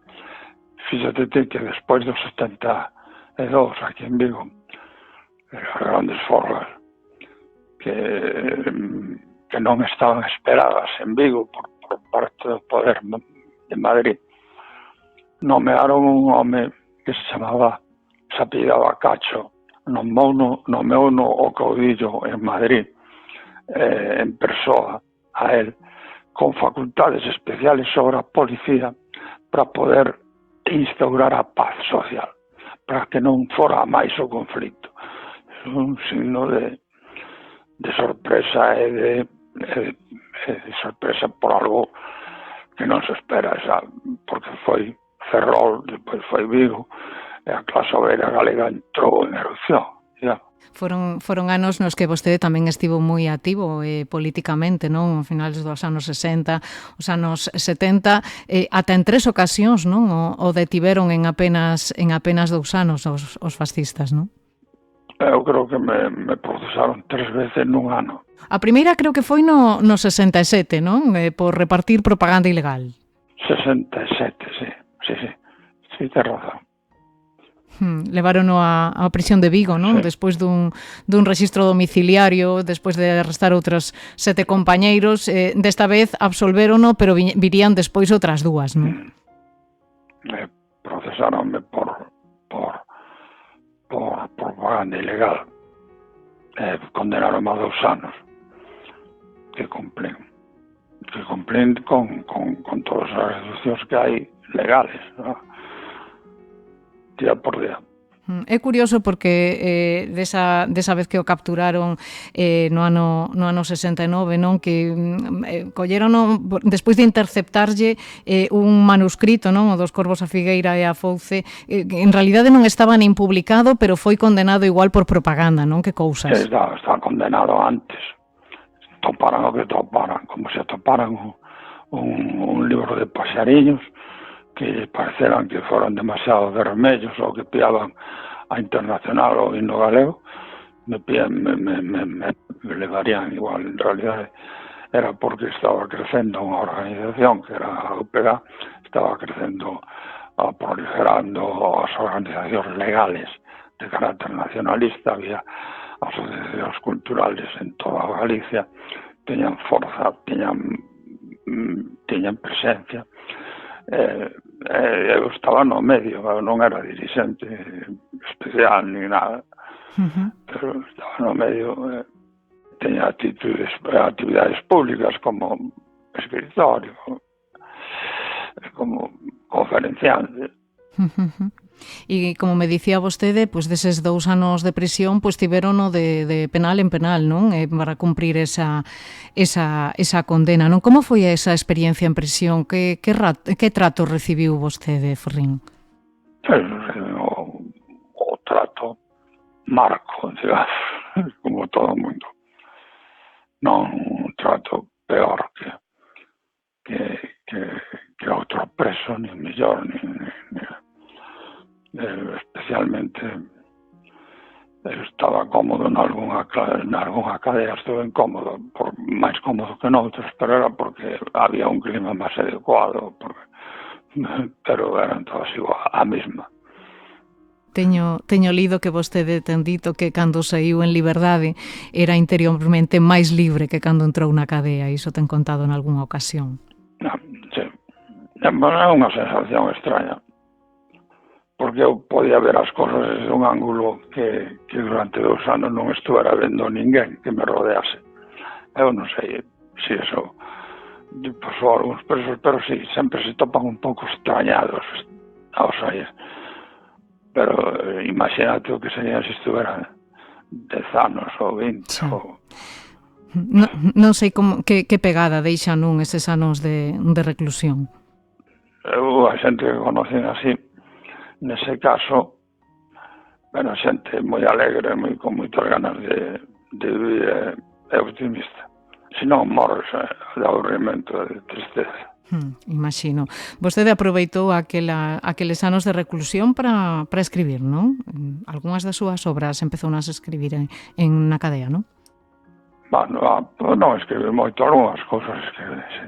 Fíxate ti que despois dos 72 aquí en Vigo, as grandes folgas que non estaban esperadas en Vigo por parte do poder de Madrid, nomearon un home que se apellidaba Cacho, nomeuno o caudillo en Madrid, en persoa a él, con facultades especiales sobre a policía para poder instaurar a paz social, para que non fora máis o conflito. É un signo de sorpresa e de sorpresa por algo que non se espera, porque foi Ferrol, depois foi Vigo, e a clase obrera galega entrou en erupción. Foron anos nos que vostede tamén estivo moi activo políticamente, non? A finales dos anos 60, os anos 70, ata en 3 ocasións, non? O detiveron en apenas 2 anos os fascistas, non? Eu creo que me procesaron 3 veces nun ano. A primeira creo que foi no 67, non? Por repartir propaganda ilegal. 67, sí, ten razón. Levárono a prisión de Vigo, non? Sí. Despois dun rexistro domiciliario, despois de arrestar outros 7 compañeiros, desta vez absolvérono, pero virían despois outras 2, non? Procesáronme por propaganda ilegal. Condenaronme a 2 anos que cumplín con todas as reduccións que hai legales, non? Día por día. É curioso porque desa vez que o capturaron no ano 69, non, que colleron despois de interceptarlle un manuscrito, non, o dos Corvos a Figueira e a Fouce, en realidade non estaba nin publicado, pero foi condenado igual por propaganda, non? Que cousas. Está condenado antes. Toparan o que toparan, como se toparan un libro de paxariños que pareceran que foran demasiado vermellos ou que piaban a Internacional ou himno galego, me levarían igual. En realidade era porque estaba crecendo unha organización que era a UPG, estaba crecendo, proliferando as organizacións legales de carácter nacionalista, había asociacións culturales en toda Galicia, teñan forza, teñan presencia. Eu estaba no medio, non era dirixente especial ni nada, pero estaba no medio, teña actividades públicas como escritorio, como conferenciante. E como me dicía vostede, pois deses 2 anos de prisión, pois tiverono de penal en penal, non? Para cumprir esa condena, non? Como foi esa experiencia en prisión? Que trato recibiu vostede, Ferrín? O trato marco, digamos, como todo o mundo. Non un trato peor que outro preso, ni mellor, ni especialmente estaba cómodo nalgúnha cadea, estuve incómodo, máis cómodo que noutras, pero era porque había un clima máis adecuado, pero eran todas igual, a mesma. Teño lido que vostede ten dito que cando saiu en liberdade era interiormente máis libre que cando entrou na cadea, iso ten contado en algunha ocasión. Sí, é unha sensación extraña, porque eu podía ver as cosas desde un ángulo que durante 2 anos non estuvera vendo ninguén que me rodease. Eu non sei se iso pasou a algúns presos, pero sí, sempre se topan un pouco extrañados aos aires. Pero imagínate o que sería se estuvera 10 anos ou 20. Sí. Non sei que pegada deixan eses anos de reclusión. Eu, a xente que conocen así, nese caso, bueno, xente moi alegre, con moitas ganas de vivir e optimista. Se non morres de aburrimento, de tristeza. Imagino. Vostede aproveitou aqueles anos de reclusión para escribir, non? Algúnas das súas obras empezounas a escribir na cadea, non? Non escribir moito, algunhas cousas escribir, sí.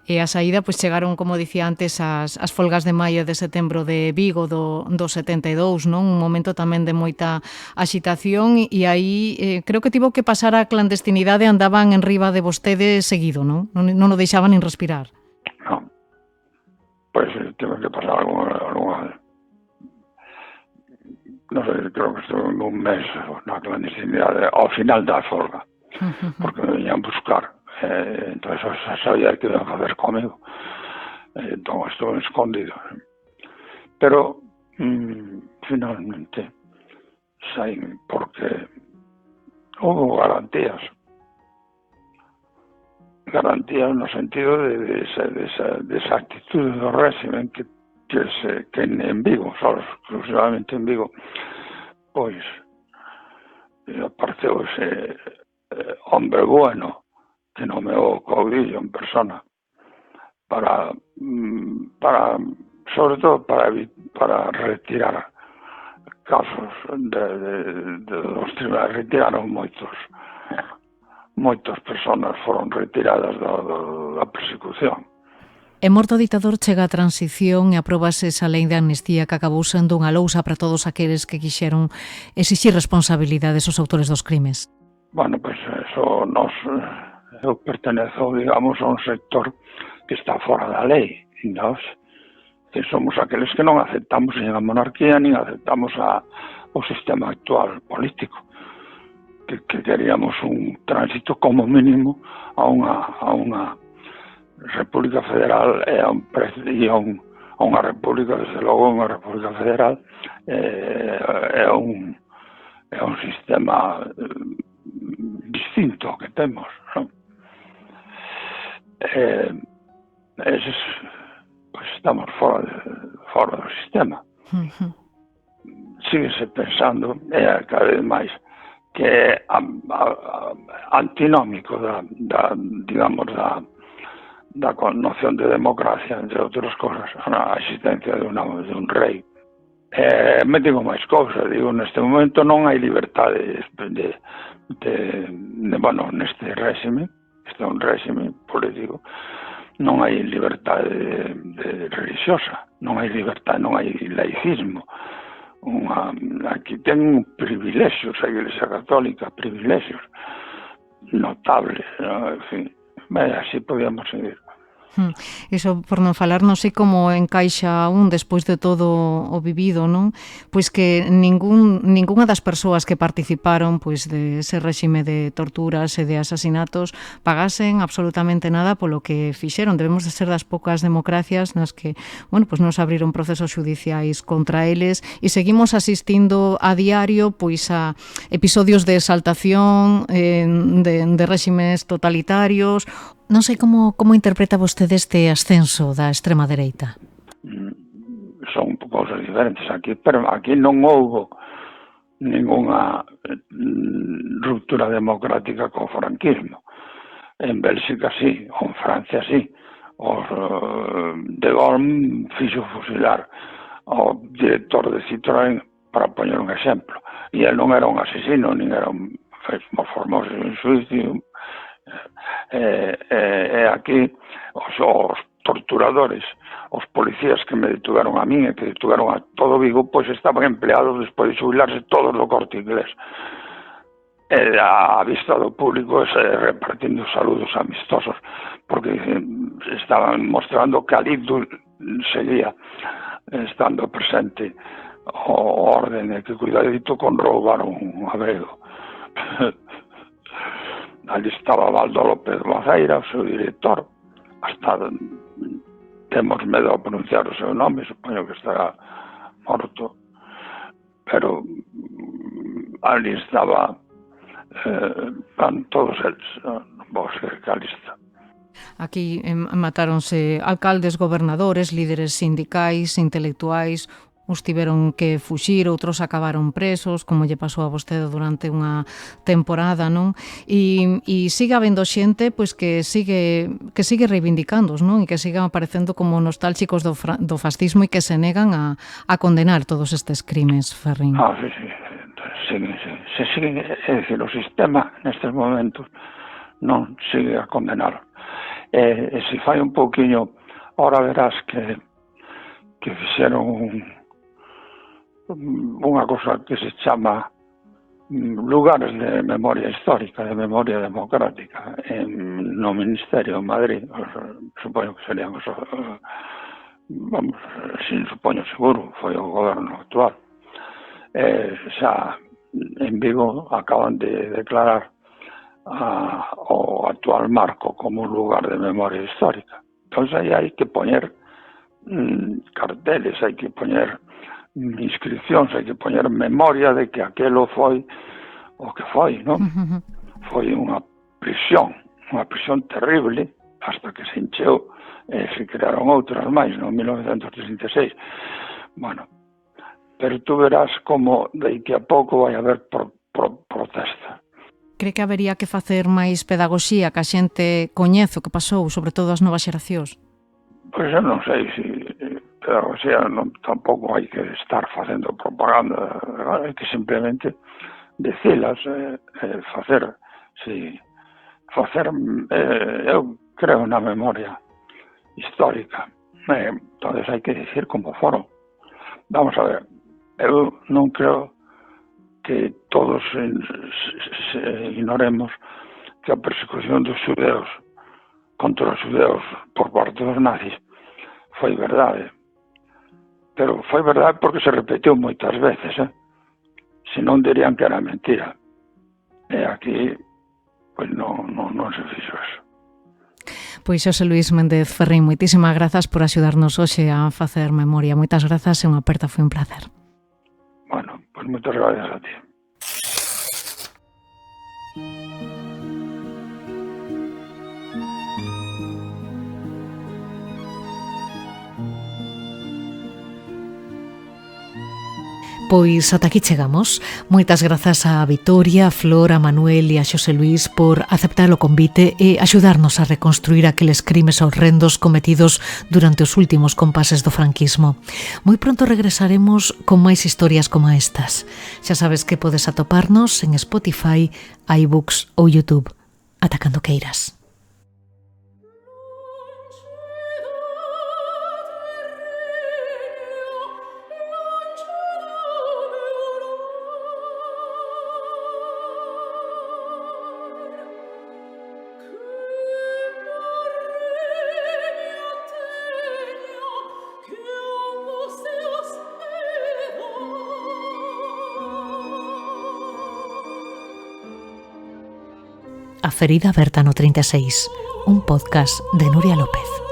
E a saída, pois chegaron, como dicía antes, as folgas de maio e de setembro de Vigo do 72, non? Un momento tamén de moita axitación e aí creo que tivo que pasar a clandestinidade, andaban en riba de vostede seguido, non? Non o deixaban nin respirar. Non. Pois tive que pasar algunha... Non sei, creo que estuve un mes na clandestinidade ao final da folga, porque me venían buscar. Entón, sabía que iban a fazer comigo. Entón, estuve escondido. Pero, finalmente, saín porque houve garantías. Garantías no sentido de esa actitude do régimen que en Vigo, só exclusivamente en Vigo, pois apareceu ese hombre bueno que nomeou Caudillo en persona sobre todo para retirar casos dos tribunais. Retiraron moitas persoas, foron retiradas da persecución. E morto o ditador chega a transición e aprobase esa lei de amnistía que acabou sendo unha lousa para todos aqueles que quixeron exixir responsabilidades aos autores dos crimes. Bueno, pois eso eu pertenezo, digamos, a un sector que está fora da lei, nós que somos aqueles que non aceptamos nin a monarquía, nin aceptamos o sistema actual político, que queríamos un tránsito como mínimo a unha república federal e a unha república, desde logo, unha república federal é un sistema distinto que temos, non? Pois estamos fora do sistema. Síguese pensando, cada vez máis, que é antinómico da noción de democracia, entre outras cosas, a existencia de un rei. Me digo máis cousas, digo, neste momento non hai liberdade neste réxime, este é un réxime político, non hai liberdade religiosa, non hai liberdade, non hai laicismo. Aquí ten privilexios, a Iglesia Católica, privilexios notables, en fin, así podíamos seguir. Iso, por non falar, non sei como encaixa despois de todo o vivido, non? Pois que ningunha das persoas que participaron pois de ese réxime de torturas e de asasinatos pagasen absolutamente nada polo que fixeron. Debemos de ser das poucas democracias nas que, bueno, pois nos abriron procesos xudiciais contra eles e seguimos asistindo a diario pois a episodios de exaltación de réximes totalitarios. Non sei como interpreta vostede este ascenso da extrema dereita. Son cousas diferentes aquí, pero aquí non houbo ninguna ruptura democrática co franquismo. En Bélxica sí, ou en Francia sí. De Gaulle fixo fusilar ao director de Citroën, para poñer un exemplo. E el non era un asesino, nin era un formoso en suicio. Aquí os torturadores, os policías que me detuveron a min e que detuveron a todo Vigo, pois estaban empleados despois de xubilarse todos do Corte Inglés. A vista do público repartindo saludos amistosos, porque estaban mostrando que ali seguía estando presente o orden de que cuidadito con roubar un abrego. Ali estaba Baldo López Maceira, o seu director, hasta temos medo a pronunciar o seu nome, supoño que estará morto, pero ali estaba todos eles, non vou ser calista. Aquí matáronse alcaldes, gobernadores, líderes sindicais, intelectuais. Uns tiveron que fuxir, outros acabaron presos, como lle pasou a vostede durante unha temporada, non? E sigue habendo xente pois que sigue reivindicándoos, non? E que sigan aparecendo como nostálxicos do fascismo e que se negan a condenar todos estes crimes, Ferrín. Se sigue, é dicir, o sistema nestes momentos non sigue a condenar. E se fai un pouquiño, ahora verás que fixeron unha cosa que se chama lugares de memoria histórica, de memoria democrática, no Ministerio de Madrid. Supoño que serían sin supoño seguro, foi o goberno actual. Xa en Vigo acaban de declarar o actual marco como un lugar de memoria histórica. Entón aí hai que poñer carteles, hai que poñer inscripcións, hai que poñer memoria de que aquelo foi o que foi, non? Foi unha prisión terrible, hasta que se encheu e se crearon outras máis, no 1936. Bueno, pero tú verás como de que a pouco vai haber protesta. Cree que habería que facer máis pedagogía que a xente coñece o que pasou, sobre todo as novas xeracións? Pois eu non sei se pedagogía tampouco hai que estar facendo propaganda, hai que simplemente decilas, facer, eu creo na memoria histórica, entonces hai que dicir como foron. Vamos a ver, eu non creo que todos ignoremos que a persecución dos xudeus contra os xudeus por parte dos nazis foi verdade. Pero foi verdade porque se repetiu moitas veces, se non dirían que era mentira. E aquí, pois non se fixo eso. Pois Xosé Luís Méndez Ferrín, moitísimas grazas por axudarnos hoxe a facer memoria. Moitas grazas e unha aperta, foi un placer. Bueno, pois moitas gracias a ti. Pois ata aquí chegamos. Moitas grazas a Vitoria, a Flor, a Manuel e a Xosé Luís por aceptar o convite e axudarnos a reconstruir aqueles crimes horrendos cometidos durante os últimos compases do franquismo. Moi pronto regresaremos con máis historias como estas. Xa sabes que podes atoparnos en Spotify, iBooks ou YouTube. Ata cando queiras. A ferida aberta no 36, un podcast de Nuria López.